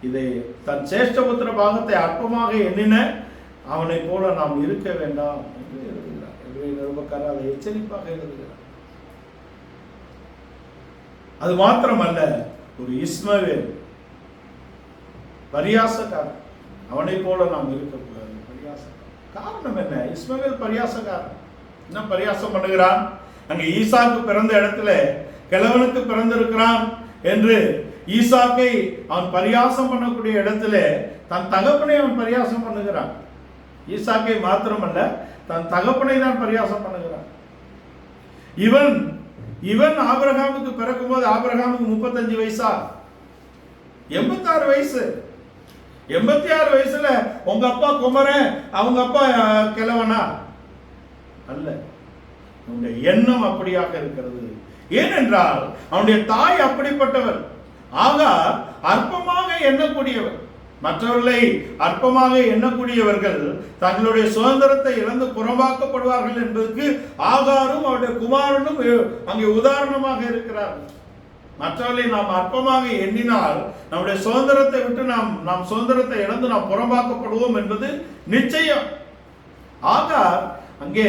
இதை தன் சேஷ்டபுத்திர பாகத்தை அற்பமாக எண்ணின அவனை போல நாம் இருக்க வேண்டாம் என்று எழுதுகிறார். நிருபக்காரர் அதை எச்சரிப்பாக எழுதுகிறார். அது மாத்திரமல்ல, ஒரு இஸ்மவேல் பரியாசக்காரன், அவனை போல நாம் இருக்கக்கூடாது. பரியாசக்காரன் காரணம் என்ன? இஸ்மவேல் பரியாசக்காரன். என்ன பரியாசம் பண்ணுகிறான்? அங்கே ஈசாக்கு பிறந்த இடத்துல கிழவனுக்கு பிறந்திருக்கிறான் என்று ஈசாக்கை அவன் பரியாசம் பண்ணக்கூடிய இடத்துல தன் தகப்பனை அவன் பரியாசம் பண்ணுகிறான். ஈசாக்கை மாத்திரமல்ல, தன் தகப்பனை தான் பரியாசம் பண்ணுகிறான். இவன் ஆபிரகாமுக்கு பிறக்கும் போது ஆபிரகாமுக்கு 35 வயசா? 86 வயசு. 86 வயசுல உங்க அப்பா குமரன், அவங்க அப்பா கிழவனா? அல்ல. உன்னுடைய எண்ணம் அப்படியாக இருக்கிறது. ஏனென்றால் அவனுடைய தாய் அப்படிப்பட்டவர். ஆகார் அற்பமாக எண்ணக்கூடியவர். மற்றவர்களை அற்பமாக எண்ணக்கூடியவர்கள் தங்களுடைய சுதந்திரத்தை இழந்து புறம்பாக்கப்படுவார்கள் என்பதற்கு ஆகாரும் அவருடைய குமாரனும் அங்கே உதாரணமாக இருக்கிறார்கள். மற்றவர்களை நாம் அற்பமாக எண்ணினால் நம்முடைய சுதந்திரத்தை விட்டு நாம் சுதந்திரத்தை இழந்து நாம் புறம்பாக்கப்படுவோம் என்பது நிச்சயம். ஆகார் அங்கே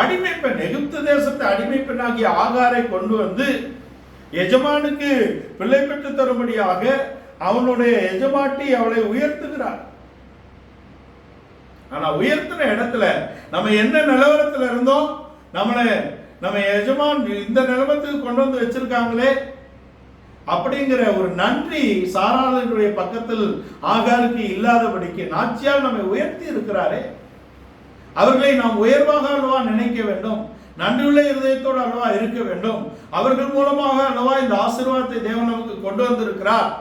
அடிமை பெண், எகிப்து தேசத்தை அடிமை பெண்ணாகிய ஆகாரை கொண்டு வந்து எஜமானுக்கு பிள்ளை பெற்று தரும்படியாக அவனுடைய எஜமாட்டி அவளை உயர்த்துகிறார். ஆனா உயர்த்தின இடத்துல நம்ம என்ன நிலவரத்துல இருந்தோம், நம்ம எஜமான் இந்த நிலவரத்துக்கு கொண்டு வந்து வச்சிருக்காங்களே அப்படிங்கிற ஒரு நன்றி சாராளுடைய பக்கத்தில் ஆகாருக்கு இல்லாதபடிக்கு நாச்சியால் நம்மை உயர்த்தி இருக்கிறாரே, அவர்களை நாம் உயர்வாக அல்லவா நினைக்க வேண்டும், நன்றியுள்ள இருதயத்தோடு அல்லவா இருக்க வேண்டும். அவர்கள் மூலமாக அல்லவா இந்த ஆசீர்வாதத்தை தேவன் நமக்கு கொண்டு வந்திருக்கிறார்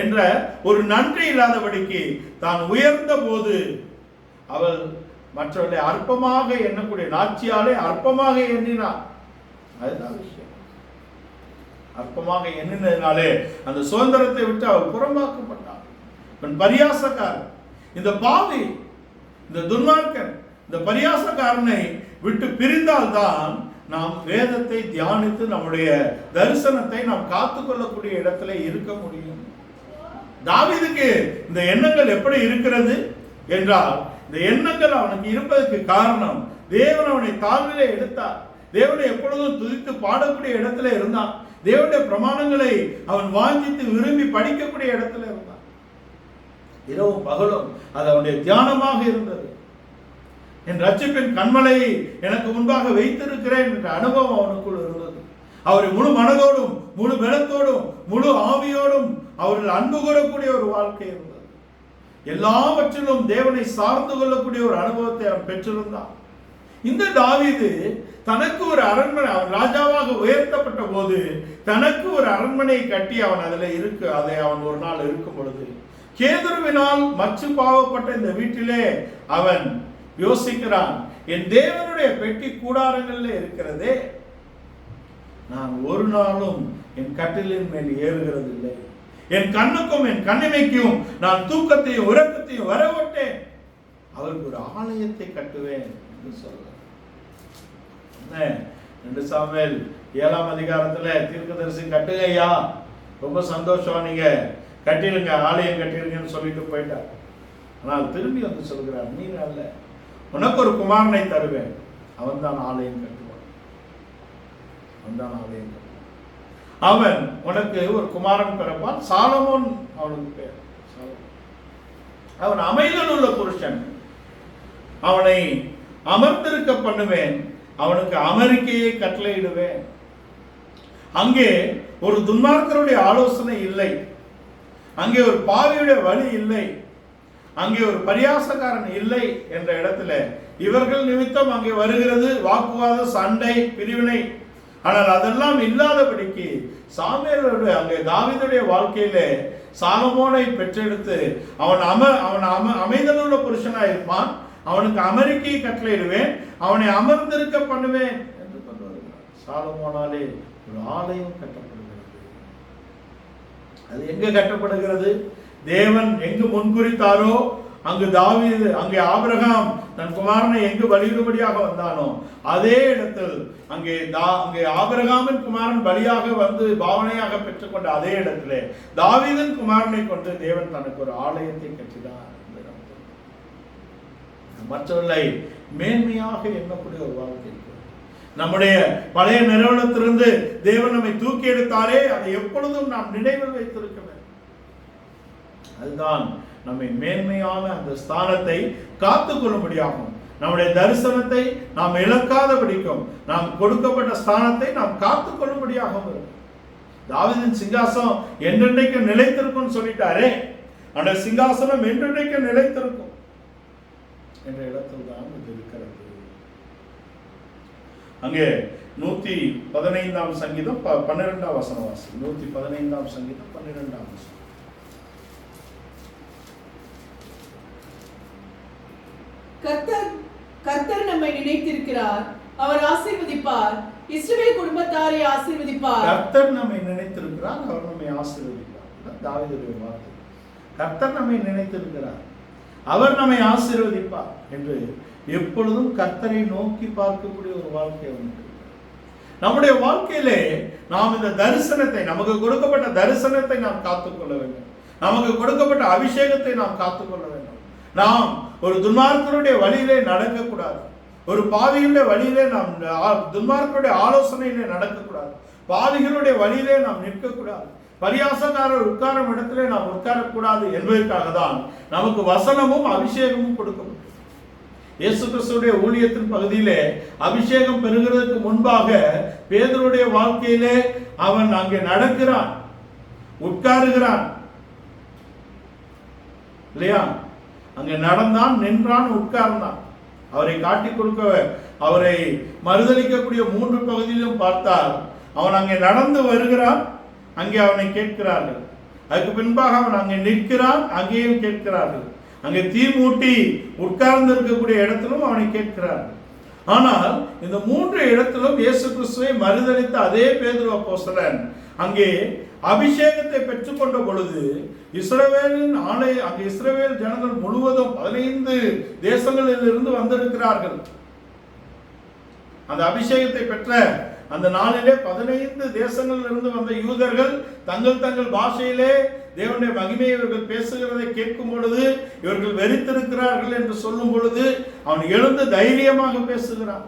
என்ற ஒரு நன்றி இல்லாதபடிக்கு தான் உயர்ந்த போது அவள் மற்றவர்களை அற்பமாக எண்ணக்கூடிய நாச்சியாலே அற்பமாக எண்ணினார். அதுதான் விஷயம். அற்பமாக எண்ணினதினாலே அந்த சுதந்திரத்தை விட்டு அவள் புறம்பாக்கப்பட்டார். பரியாசக்காரன், இந்த பாவி, இந்த துன்மார்க்கன், இந்த பரியாசக்காரனை விட்டு பிரிந்தால்தான் நாம் வேதத்தை தியானித்து நம்முடைய தரிசனத்தை நாம் காத்துக்கொள்ளக்கூடிய இடத்துல இருக்க முடியும். தாவீதுக்கு இந்த எண்ணங்கள் எப்படி இருக்கிறது என்றால், இந்த எண்ணங்கள் அவனுக்கு இருப்பதற்கு காரணம் தேவன் அவனை தாழ்விலே எடுத்தார். தேவனை எப்பொழுதும் துதித்து பாடக்கூடிய இடத்துல இருந்தான். தேவனுடைய பிரமாணங்களை அவன் வாஞ்சித்து விரும்பி படிக்கக்கூடிய இடத்துல இருந்தான். இரவும் பகலும் அது அவனுடைய தியானமாக இருந்தது. என் ரட்சிப்பின் கண்மலையை எனக்கு முன்பாக வைத்திருக்கிறேன் என்ற அனுபவம் அவனுக்குள் இருந்தது. அவரை முழு மனதோடும் முழு பலத்தோடும் முழு ஆவியோடும் அவர்கள் அன்பு கூறக்கூடிய ஒரு வாழ்க்கை இருந்தது. எல்லாவற்றிலும் தேவனை சார்ந்து கொள்ளக்கூடிய ஒரு அனுபவத்தை அவன் பெற்றிருந்தான். இந்த தாவீது தனக்கு ஒரு அரண்மனை, அவன் ராஜாவாக உயர்த்தப்பட்ட போது தனக்கு ஒரு அரண்மனை கட்டி அவன் அதை அவன் ஒரு நாள் இருக்கும் பொழுது கேதுருவினால் மச்சு பாவப்பட்ட இந்த வீட்டிலே அவன் யோசிக்கிறான், என் தேவனுடைய பெட்டி கூடாரங்களில் இருக்கிறதே, நான் ஒரு நாளும் என் கட்டிலின் மேல் ஏறுகிறது இல்லை. என் கண்ணுக்கும் என் கண்ணிமைக்கும் நான் தூக்கத்தையும் உறக்கத்தையும் வரவிட்டேன். அவருக்கு ஒரு ஆலயத்தை கட்டுவேன் என்று சொல்ற 2 சாமுவேல் 7ஆம் அதிகாரத்துல தீர்க்கதரிசி கட்டுங்க ஐயா, ரொம்ப சந்தோஷம், நீங்க கட்டிடுங்க, ஆலயம் கட்டிடுங்கன்னு சொல்லிட்டு போயிட்டார். ஆனால் திரும்பி வந்து சொல்கிறார், நீ அல்ல, உனக்கு ஒரு குமாரனை தருவேன், அவன் தான் ஆலயம் கட்டுவான், அவன் தான் ஆலயம் கட்டுவான். அவன் உனக்கு ஒரு குமாரன் பிறப்பான், சாலமோன் அவனுக்கு பேர். அவன் அமைதல் உள்ள புருஷன், அவனை அமர்ந்திருக்க பண்ணுவேன், அவனுக்கு அமெரிக்கையை கட்டளையிடுவேன். அங்கே ஒரு துன்மார்க்கருடைய ஆலோசனை இல்லை, அங்கே ஒரு பாவியுடைய வழி இல்லை, அங்கே ஒரு பரியாசக்காரன் இல்லை என்ற இடத்துல இவர்கள் நிமித்தம் அங்கே வருகிறது வாக்குவாத, சண்டை, பிரிவினை. ஆனால் அதெல்லாம் இல்லாதபடிக்கு சாமுவேலுடைய அங்கே தாவீதுடைய வாழ்க்கையிலே சாலமோனை பெற்றெடுத்து அவன் அமைதலுள்ள புருஷனாய் இருப்பான், அவனுக்கு அமெரிக்கையை கட்டளையிடுவேன், அவனை அமர்ந்திருக்க பண்ணுவேன் என்று கொண்டு வருகிறார். சாலமோனாலே ஒரு ஆலயம் கட்டப்படுகிறது. அது எங்க கட்டப்படுகிறது? தேவன் எங்கு முன்குறித்தாரோ அங்கு தாவீது, அங்கே ஆபிரகாம் தன் குமாரனை எங்கு பலியிடும்படியாக வந்தானோ அதே இடத்தில் அங்கே ஆபிரகாமின் குமாரன் பலியாக வந்து பாவனையாக பெற்றுக்கொண்ட அதே இடத்திலே தாவீதின் குமாரனை கொண்டு தேவன் தனக்கு ஒரு ஆலயத்தை கட்டினார். மற்றவர்களை மேன்மையாக எண்ணக்கூடிய ஒரு வாழ்க்கை. நம்முடைய பழைய நிறுவனத்திலிருந்து தேவன் நம்மை தூக்கி எடுத்தாரே, அதை எப்பொழுதும் நாம் நினைவில் வைத்திருக்க வேண்டும். அதுதான் நம்மை மேன்மையான அந்த ஸ்தானத்தை காத்துக் கொள்ளும்படியாகும். நம்முடைய தரிசனத்தை நாம் இழக்காதபடிக்கும் நாம் கொடுக்கப்பட்ட ஸ்தானத்தை நாம் காத்துக் கொள்ளும்படியாகவும் இருக்கும். தாவீதின் சிங்காசனம் என்றென்றைக்கு நிலைத்திருக்கும் சொல்லிட்டாரே, அந்த சிங்காசனம் என்றென்றைக்கு நிலைத்திருக்கும் என்ற இடத்தில் தான் இது இருக்கிறது. அங்கே 115ஆம் சங்கீதம் 12ஆம் வசனம் வாசி. 115ஆம் சங்கீதம் 12ஆம் வசனம். கர்த்தர் நம்மை நினைத்திருக்கிறார், அவர் ஆசீர்வதிப்பார், இஸ்ரவேல் குடும்பத்தாரை ஆசீர்வதிப்பார். கர்த்தர் நம்மை நினைத்திருக்கிறார், அவர் நம்மை ஆசீர்வதிப்பார். தாவீதுடைய வார்த்தை, கர்த்தர் நம்மை நினைத்திருக்கிறார், அவர் நம்மை ஆசீர்வதிப்பார் என்று எப்பொழுதும் கர்த்தரை நோக்கி பார்க்கக்கூடிய ஒரு வாழ்க்கை உண்டு. நம்முடைய வாழ்க்கையிலே நாம் இந்த தரிசனத்தை, நமக்கு கொடுக்கப்பட்ட தரிசனத்தை நாம் காத்துக்கொள்ள வேண்டும். நமக்கு கொடுக்கப்பட்ட அபிஷேகத்தை நாம் காத்துக்கொள்ள வேண்டும். நாம் ஒரு துன்மார்க்கருடைய வழியிலே நடக்கக்கூடாது, ஒரு பாவிகளுடைய வழியிலே நாம் துன்மார்க்கருடைய ஆலோசனையிலே நடக்கக்கூடாது, பாவிகளுடைய வழியிலே நாம் நிற்கக்கூடாது, பரியாசக்காரர் உட்காரும் இடத்திலே நாம் உட்காரக்கூடாது என்பதற்காக தான் நமக்கு வசனமும் அபிஷேகமும் கொடுக்கப்படும். இயேசு கிறிஸ்துடைய ஊழியத்தின் பகுதியிலே அபிஷேகம் பெறுகிறதுக்கு முன்பாக பேதுருடைய வாழ்க்கையிலே அவன் அங்கே நடக்கிறான், உட்காருகிறான் இல்லையா? அங்கே நடந்தான், நின்றான், உட்கார்ந்தான். அவரை காட்டிக் கொடுக்க, அவரை மறுதளிக்கக்கூடிய 3 பகுதியிலும் பார்த்தால் அவன் அங்கே நடந்து வருகிறான், அங்கே அவனை கேட்கிறார்கள். அதுக்கு பின்பாக அவன் அங்கே நிற்கிறான், அங்கேயும் கேட்கிறார்கள். அங்கே தீ மூட்டி உட்கார்ந்து இருக்கக்கூடிய இடத்திலும் அவனை கேட்கிறார்கள். ஆனால் இந்த 3 இடத்திலும் இயேசு கிறிஸ்துவை மறுதளித்த அதே பேதுரு அப்போஸ்தலன் அங்கே அபிஷேகத்தை பெற்றுக்கொண்ட பொழுது இஸ்ரவேலின் அங்கே இஸ்ரவேல் ஜனங்கள் முழுவதும் 15 தேசங்களில் இருந்து வந்திருக்கிறார்கள். அந்த அபிஷேகத்தை பெற்ற அந்த நாளிலே 15 தேசங்களில் இருந்து வந்த யூதர்கள் தங்கள் பாஷையிலே தேவனுடைய மகிமையை இவர்கள் பேசுகிறதை கேட்கும் பொழுது இவர்கள் வெறித்திருக்கிறார்கள் என்று சொல்லும் பொழுது அவன் எழுந்து தைரியமாக பேசுகிறான்.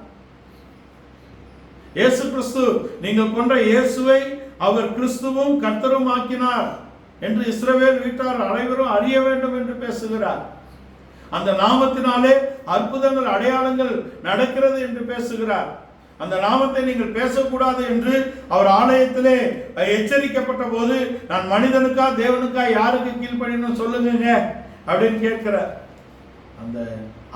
இயேசு கிறிஸ்து, நீங்கள் கொண்ட இயேசுவை அவர் கிறிஸ்துவும் கர்த்தரும் ஆக்கினார் என்று இஸ்ரவேல் வீட்டார் அனைவரும் அறிய வேண்டும் என்று பேசுகிறார். அந்த நாமத்தினாலே அற்புதங்கள் அடையாளங்கள் நடக்கிறது என்று பேசுகிறார். அந்த நாமத்தை நீங்கள் பேசக்கூடாது என்று அவர் ஆலயத்திலே எச்சரிக்கப்பட்ட போது, நான் மனிதனுக்கா தேவனுக்கா யாருக்கு கீழ்ப்படியணும் சொல்லுங்க அப்படின்னு கேட்கிறார். அந்த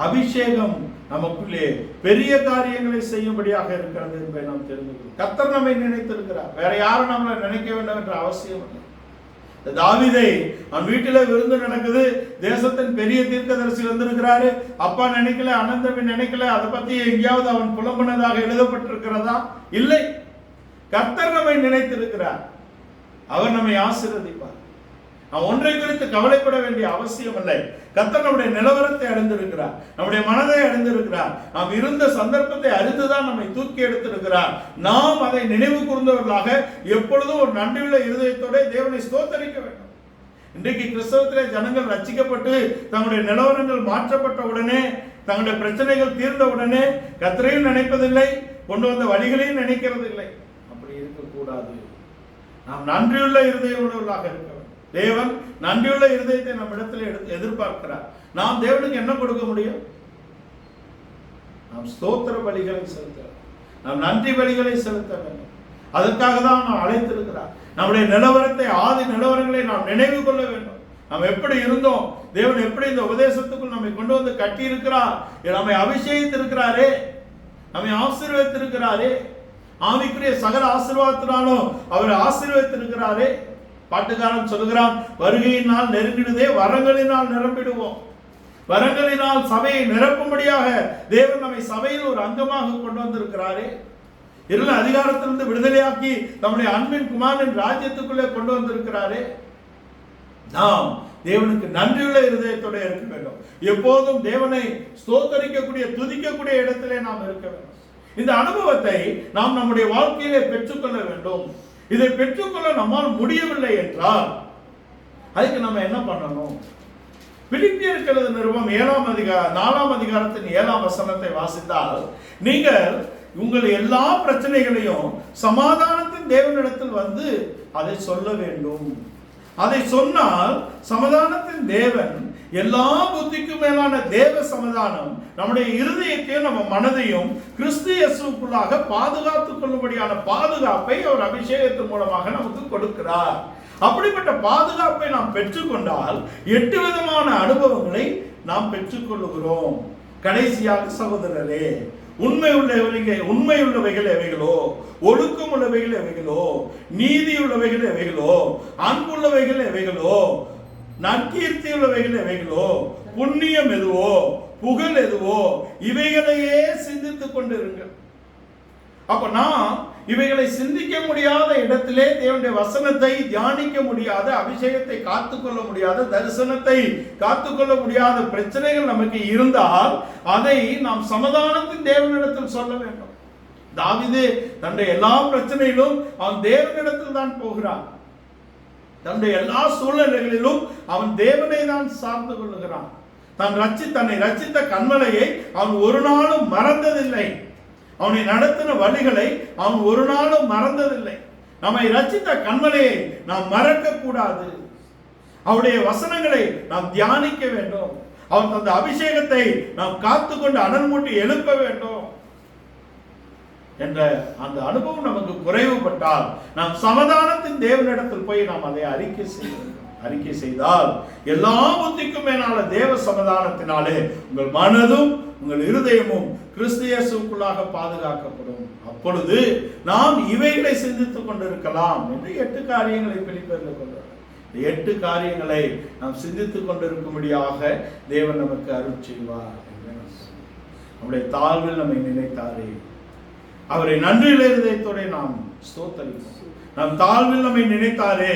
அபிஷேகம் நமக்குள்ளே பெரிய காரியங்களை செய்யும்படியாக இருக்கிறது என்பதை நாம் தெரிந்து கொள்ளும். கர்த்தர் நம்மை நினைத்திருக்கிறார், வேற யாரும் நம்மளை நினைக்க வேண்டும் என்ற அவசியம் இல்லை. தாவீதை அவன் வீட்டில விருந்து நடக்குது, தேசத்தின் பெரிய தீர்க்கதரிசி வந்திருக்கிறாரு, அப்பா நினைக்கல, அனந்தவன் நினைக்கல, அதை பத்தி எங்கேயாவது அவன் புலம்புனதாக எழுதப்பட்டிருக்கிறதா? இல்லை. கர்த்தர் நம்மை நினைத்திருக்கிறார், அவர் நம்மை ஆசீர்வதிப்பார். நாம் ஒன்றை குறித்து கவலைப்பட வேண்டிய அவசியம் இல்லை. கர்த்தர் நம்முடைய நிலவரத்தை அறிந்திருக்கிறார், நம்முடைய மனதை அறிந்திருக்கிறார், நாம் இருந்த சந்தர்ப்பத்தை அறிந்துதான் நம்மை தூக்கி எடுத்திருக்கிறார். நாம் அதை நினைவு கூர்ந்தவர்களாக எப்பொழுதும் ஒரு நன்றியுள்ள இருதயத்தோட தேவனை ஸ்தோத்தரிக்க வேண்டும். இன்றைக்கு கிறிஸ்தவத்திலே ஜனங்கள் ரட்சிக்கப்பட்டு தங்களுடைய நிலவரங்கள் மாற்றப்பட்ட உடனே, தங்களுடைய பிரச்சனைகள் தீர்ந்த உடனே கர்த்தரையும் நினைப்பதில்லை, கொண்டு வந்த வழிகளையும் நினைக்கிறது இல்லை. அப்படி இருக்கக்கூடாது. நாம் நன்றியுள்ள இருதயம் உள்ளவர்களாக இருக்க வேண்டும். தேவன் நன்றியுள்ள இருதயத்தை நம்ம இடத்துல எதிர்பார்க்கிறார். நாம் தேவனுக்கு என்ன கொடுக்க முடியும்? நாம் ஸ்தோத்திர பலிகளை செலுத்த, நாம் நன்றி பலிகளை செலுத்த வேண்டும். அதற்காக தான் நாம் அழைத்திருக்கிறார். நம்முடைய நிலவரத்தை, ஆதி நிலவரங்களை நாம் நினைவு கொள்ள வேண்டும். நாம் எப்படி இருந்தோம், தேவன் எப்படி இந்த உபதேசத்துக்குள் நம்மை கொண்டு வந்து கட்டி இருக்கிறார், நம்மை அபிஷேகித்திருக்கிறாரே, நம்மை ஆசீர்வதித்திருக்கிறாரே, ஆவிக்குரிய சகல ஆசீர்வாதத்தினாலும் அவர் ஆசீர்வதித்திருக்கிறாரே. பாட்டுக்காரன் சொல்லுகிறான், வருகையினால் நெருங்கிடுதே, வரங்களினால் நிரம்பிடுவோம். வரங்களினால் சபையை நிரப்பும்படியாக தேவன் நம்மை சபையில் ஒரு அங்கமாக கொண்டு வந்திருக்கிறாரே. இருள அதிகாரத்திலிருந்து விடுதலையாக்கி நம்முடைய அன்பின் குமாரனின் ராஜ்யத்துக்குள்ளே கொண்டு வந்திருக்கிறாரே. நாம் தேவனுக்கு நன்றியுள்ள இருதயத்தோட இருக்க வேண்டும். எப்போதும் தேவனை ஸ்தோத்தரிக்கக்கூடிய, துதிக்கக்கூடிய இடத்திலே நாம் இருக்க வேண்டும். இந்த அனுபவத்தை நாம் நம்முடைய வாழ்க்கையிலே பெற்றுக்கொள்ள வேண்டும். இதை பெற்றுக்கொள்ள நம்மால் முடியவில்லை என்றால் அதுக்கு நம்ம என்ன பண்ணணும்? பிலிப்பியருக்கு எழுதின நிருபம் 4ஆம் அதிகாரத்தின் 7ஆம் வசனத்தை வாசித்தால், நீங்கள் உங்கள் எல்லா பிரச்சனைகளையும் சமாதானத்தின் தேவனிடத்தில் வந்து அதை சொல்ல வேண்டும். அதை சொன்னால் சமாதானத்தின் தேவன், எல்லா புத்திக்கும் மேலான தேவ சமாதானம் நம்முடைய இருதயத்தையும் நம்ம மனதையும் கிறிஸ்து இயேசுவுக்குள்ளாக பாதுகாத்துக் கொள்ளும்படியான பாதுகாப்பை அவர் அபிஷேகத்தின் மூலமாக நமக்கு கொடுக்கிறார். அப்படிப்பட்ட பாதுகாப்பை நாம் பெற்றுக்கொண்டால் 8 விதமான அனுபவங்களை நாம் பெற்றுக்கொள்ளுகிறோம். கடைசியாக சகோதரரே, உண்மை உள்ளவைகள் எவைகளோ, ஒழுக்கம் உள்ளவைகள் எவைகளோ, நீதி உள்ளவைகள் எவைகளோ, அன்புள்ளவைகள் எவைகளோ, நற்கீர்த்தி உள்ளவைகள் எவைகளோ, புண்ணியம் எதுவோ, புகழ் எதுவோ, இவைகளையே சிந்தித்துக் கொண்டிருங்கள். அப்ப நாம் இவைகளை சிந்திக்க முடியாத இடத்திலே தேவனுடைய வசனத்தை தியானிக்க முடியாத, அபிஷேகத்தை காத்துக்கொள்ள முடியாத, தரிசனத்தை காத்துக்கொள்ள முடியாத பிரச்சனைகள் நமக்கு இருந்தால் அதை நாம் சமாதானத்தின் தேவனிடத்தில் சொல்ல வேண்டும். தாவீது தன்னுடைய எல்லா பிரச்சனையிலும் அவன் தேவனிடத்தில் தான் போகிறான். தன்னுடைய எல்லா சூழ்நிலைகளிலும் அவன் தேவனை தான் சார்ந்து கொள்ளுகிறான். தன்னை ரட்சித்த கன்மலையை அவன் ஒரு நாளும் மறந்ததில்லை. அவனை நடத்தின வழிகளை அவன் ஒரு நாளும் மறந்ததில்லை. நம்மை ரட்சித்த கன்மலையை நாம் மறக்க கூடாது. அவருடைய வசனங்களை நாம் தியானிக்க வேண்டும். அவன் தந்த அபிஷேகத்தை நாம் காத்துக்கொண்டு அனல் மூட்டி எழுப்ப வேண்டும் என்ற அந்த அனுபவம் நமக்கு குறைவுபட்டால் நாம் சமாதானத்தின் தேவனிடத்தில் போய் நாம் அதை அறிக்கை செய்தால் எல்லா புத்திக்கும் மேலான தேவ சமாதானத்தினாலே உங்கள் மனதும் உங்கள் இருதயமும் கிறிஸ்து இயேசுவுக்குள்ளாக பாதுகாக்கப்படும். அப்பொழுது நாம் இவைகளை சிந்தித்துக் கொண்டிருக்கலாம் என்று 8 காரியங்களை பிலிப்பியரில் கொண்டார். 8 காரியங்களை நாம் சிந்தித்துக் கொண்டிருக்கும்படியாக தேவன் நமக்கு அருள் செய்வார். நம்முடைய தாழ்வில் நம்மை நினைத்தாரே, அவரை நன்றியுள்ள இருதயத்தோட நாம் ஸ்தோத்தரிப்போம். நம் தாழ்வில் நம்மை நினைத்தாரே,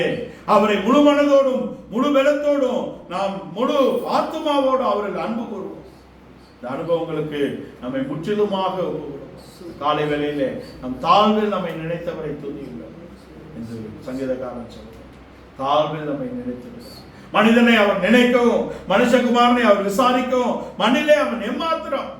அவரை முழு மனதோடும் முழு பலத்தோடும் நாம் முழு ஆத்மாவோடும் அவர்கள் அன்பு கூறுவோம். இந்த அனுபவங்களுக்கு நம்மை முற்றிலுமாக காலை வேளையிலே நம் தாழ்வில் நம்மை நினைத்தவரை துதியுங்கள் என்று சங்கீதக்காரன் சொல்கிறார். தாழ்வில் நம்மை நினைத்திருக்கிறார். மனிதனை அவர் நினைக்கவும், மனுஷகுமாரனை அவர் விசாரிக்கவும், மண்ணிலே அவன் எம்மாத்திரம்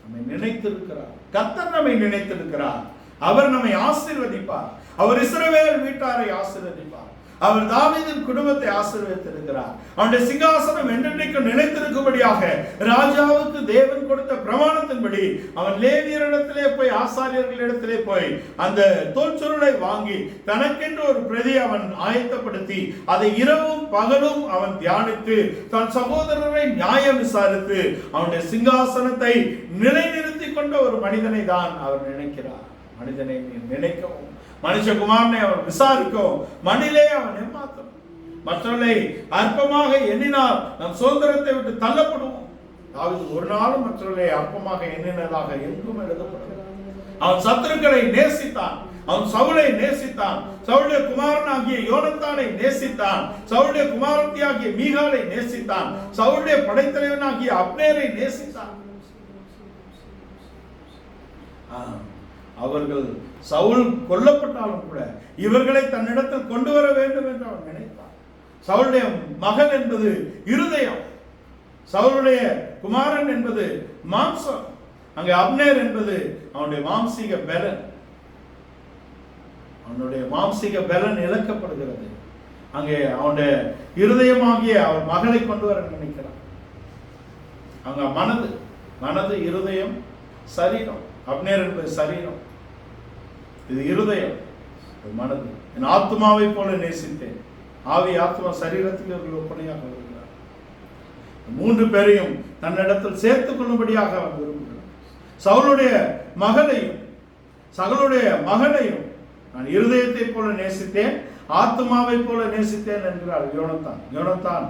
நம்மை நினைத்திருக்கிறார். கர்த்தர் நம்மை நினைத்திருக்கிறார். அவர் நம்மை ஆசீர்வதிப்பார். அவர் இஸ்ரவேல் வீட்டாரை ஆசீர்வதிப்பார். அவர் தாவீதின் குடும்பத்தை ஆசீர்வதித்திருக்கிறார். அவனுடைய சிங்காசனம் என்றென்றைக்கும் நிலைத்திருக்கும்படியாக ராஜாவுக்கு தேவன் கொடுத்த பிரமாணத்தின்படி அவன் லேவியரிடத்திலே போய், ஆசாரியர்களிடத்திலே போய் அந்த தோல் சுருளை வாங்கி தனக்கென்று ஒரு பிரதி அவன் ஆயத்தப்படுத்தி அதை இரவும் பகலும் அவன் தியானித்து தன் சகோதரரை நியாயம் விசாரித்து அவனுடைய சிங்காசனத்தை நிலைநிறுத்தி கொண்ட ஒரு மனிதனை தான் அவர் நினைக்கிறார். மனிதனை நினைக்கவும், மனுஷகுமாரனை அவர் விசாரிக்கவும், மண்ணிலே அவன் ஏமாற்றும். மற்றவர்களை அற்பமாக எண்ணினால் நம் சுதந்திரத்தை விட்டு தள்ளப்படுவோம். தாவீது ஒரு நாளும் மற்றவர்களை அற்பமாக எண்ணினதாக எங்கும் எழுதப்படுகிறது. அவன் சத்துருக்களை நேசித்தான், அவன் சவுலை நேசித்தான், சவுளுடைய குமாரனாகிய யோனத்தானை நேசித்தான், சவுளுடைய குமாரத்தியாகிய மீகாலை நேசித்தான், சவுளுடைய படைத்தலைவனாகிய அப்னேரை நேசித்தான். அவர்கள் சவுல் கொல்லப்பட்டாலும் கூட இவர்களை தன்னிடத்தில் கொண்டு வர வேண்டும் என்று அவன் நினைத்தான். சவுளுடைய மகன் என்பது இருதயம், சவுளுடைய குமாரன் என்பது மாம்சம், அங்கே அப்னேர் என்பது அவனுடைய மாம்சீக பலன். அவனுடைய மாம்சீக பலன் இழக்கப்படுகிறது. அங்கே அவனுடைய இருதயமாகிய அவர் மகளை கொண்டு வர நினைக்கிறான். அங்க மனது இருதயம் சரீரம். அப்னேர் என்பது சரீரம், இது இருதயம், மனது. என் ஆத்மாவை போல நேசித்தேன். ஆவி, ஆத்மா, சரீரத்துக்கு அவர்கள் ஒப்பனையாக வருகிறார். மூன்று பேரையும் தன்னிடத்தில் சேர்த்துக் கொள்ளும்படியாக அவர் விரும்புகிறார். சவுளுடைய மகனையும் சகலுடைய மகனையும் நான் இருதயத்தை போல நேசித்தேன், ஆத்மாவை போல நேசித்தேன் என்கிறார் யோனத்தான். யோனத்தான்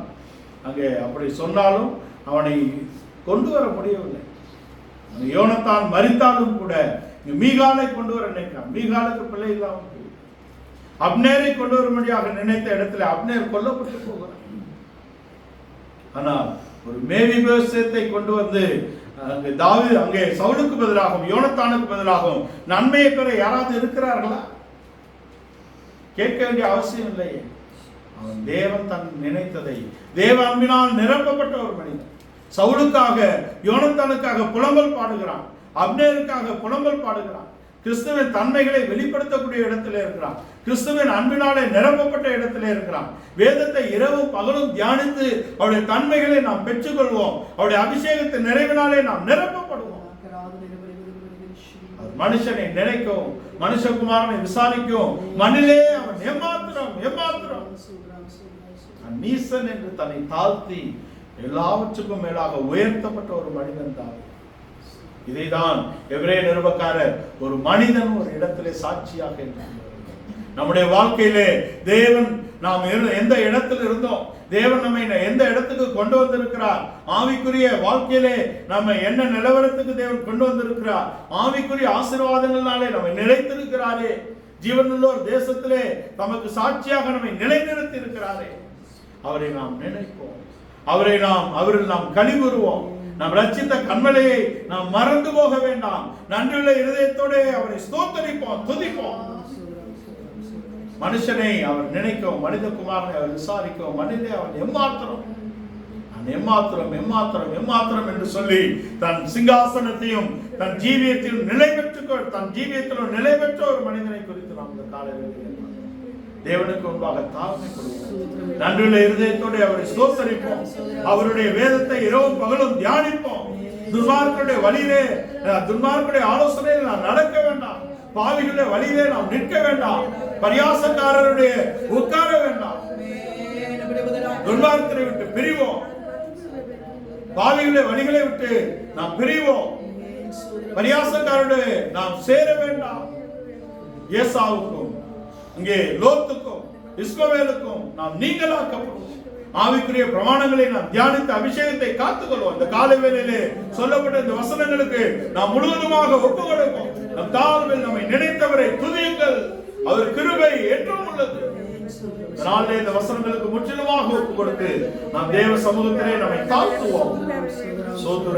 அங்கே அப்படி சொன்னாலும் அவனை கொண்டு வர முடியவில்லை. யோனத்தான் மரித்தாலும் கூட மீகாலை கொண்டு வர நினைக்கிறான். மீகாலுக்கு பிள்ளை இல்லாமல் அப்னேரை கொண்டு வரும்படியாக நினைத்த இடத்துல அப்னேர் கொல்லப்பட்டு போகிறான். ஆனால் ஒரு மேவிபோசேத்தை கொண்டு வந்து அங்கே தாவீது, அங்கே சவுலுக்கு பதிலாகவும் யோனத்தானுக்கு பதிலாகவும் நன்மையை பெற யாராவது இருக்கிறார்களா? கேட்க வேண்டிய அவசியம் இல்லையே. அவன் தேவன் தன் நினைத்ததை, தேவ அன்பினால் நிரப்பப்பட்ட ஒரு மனிதன். சவுலுக்காக, யோனத்தானுக்காக புலம்பல் பாடுகிறான், அப்னேருக்காக புலம்பல் பாடுகிறான். கிறிஸ்துவின் தன்மைகளை வெளிப்படுத்தக்கூடிய இடத்திலே இருக்கிறான். கிறிஸ்துவின் அன்பினாலே நிரப்பப்பட்ட இடத்திலே இருக்கிறான். வேதத்தை இரவும் பகலும் தியானித்து அவருடைய தன்மைகளை நாம் பெற்றுக்கொள்வோம். அவருடைய அபிஷேகத்தை நிறைவினாலே நாம் நிரப்பப்படுவோம். மனுஷனை நினைக்கவும், மனுஷகுமாரனை விசாரிக்கவும், மண்ணிலே அவன் ஏமாத்திரம் நீசன் என்று தன்னை தாழ்த்தி எல்லாவற்றுக்கும் மேலாக உயர்த்தப்பட்ட ஒரு மனிதன் தான். இதைதான் எபிரேய நிருபக்காரர் ஒரு மனிதன் ஒரு இடத்திலே சாட்சியாக இருக்கிறார். நம்முடைய வாழ்க்கையிலே தேவன் நாம் எந்த இடத்தில் இருந்தோம், தேவன் நம்மை எந்த இடத்துக்கு கொண்டு வந்திருக்கிறார், ஆவிக்குரிய வாழ்க்கையிலே நம்ம என்ன நிலவரத்துக்கு தேவன் கொண்டு வந்திருக்கிறார், ஆவிக்குரிய ஆசீர்வாதங்களாலே நம்மை நிலைத்திருக்கிறாரே, ஜீவனுள்ளோர் தேசத்திலே நமக்கு சாட்சியாக நம்மை நிலைநிறுத்தி இருக்கிறாரே, அவரை நாம் நினைப்போம், அவரில் நாம் கழிவுறுவோம். நாம் ரட்சித்த கண்மலையை நாம் மறந்து போக வேண்டாம். நன்றியுள்ள இருதயத்தோடு அவரை ஸ்தோத்தரிப்போம், துதிப்போம். மனுஷனை அவர் நினைக்கவும், மனித குமாரனை அவர் விசாரிக்கவும், மனிதனை அவன் எம்மாத்திரம் என்று சொல்லி தன் சிங்காசனத்தையும் தன் ஜீவியத்தையும் நிலை பெற்ற ஒரு மனிதனை குறித்து நாம் இந்த காலையில் தேவனுக்கு முன்பாக தாழ்மை கொடுப்போம். நன்றியுள்ள இருதயத்தோடு அவரை ஸ்தோத்தரிப்போம். அவருடைய வேதத்தை இரவும் பகலும் தியானிப்போம். துன்மார்க்குடைய ஆலோசனையில் நாம் நடக்க வேண்டாம். பாவிகளுடைய வழியிலே நாம் நிற்க வேண்டாம். பரியாசக்காரருடைய உட்கார வேண்டாம். துன்மார்க்கரை விட்டு பிரிவோம். பாவிகளுடைய வழிகளை விட்டு நாம் பிரிவோம். பரியாசக்காரருடைய நாம் சேர வேண்டாம். ஏசாவுக்கும் இங்கே லோத்துக்கும் இஸ்மவேலுக்கும் நாம் நீங்களாக்கப்படுவோம். ஆவிக்குரிய பிரமாணங்களை நாம் தியானித்து அபிஷேகத்தை காத்துக்கொள்வோம். இந்த காலை வேளையிலே சொல்லப்பட்ட இந்த வசனங்களுக்கு நாம் முழுவதுமாக ஒப்புக் கொடுப்போம். நம் தாழ்வில் நம்மை நினைத்தவரை துதியுங்கள், அவர் கிருபை என்றும் உள்ளது. நாளே இந்த வசனங்களுக்கு முற்றிலுமாக ஒப்புக் கொடுத்து நாம் தேவ சமூகத்திலே நம்மை தாழ்த்துவோம். சோதுர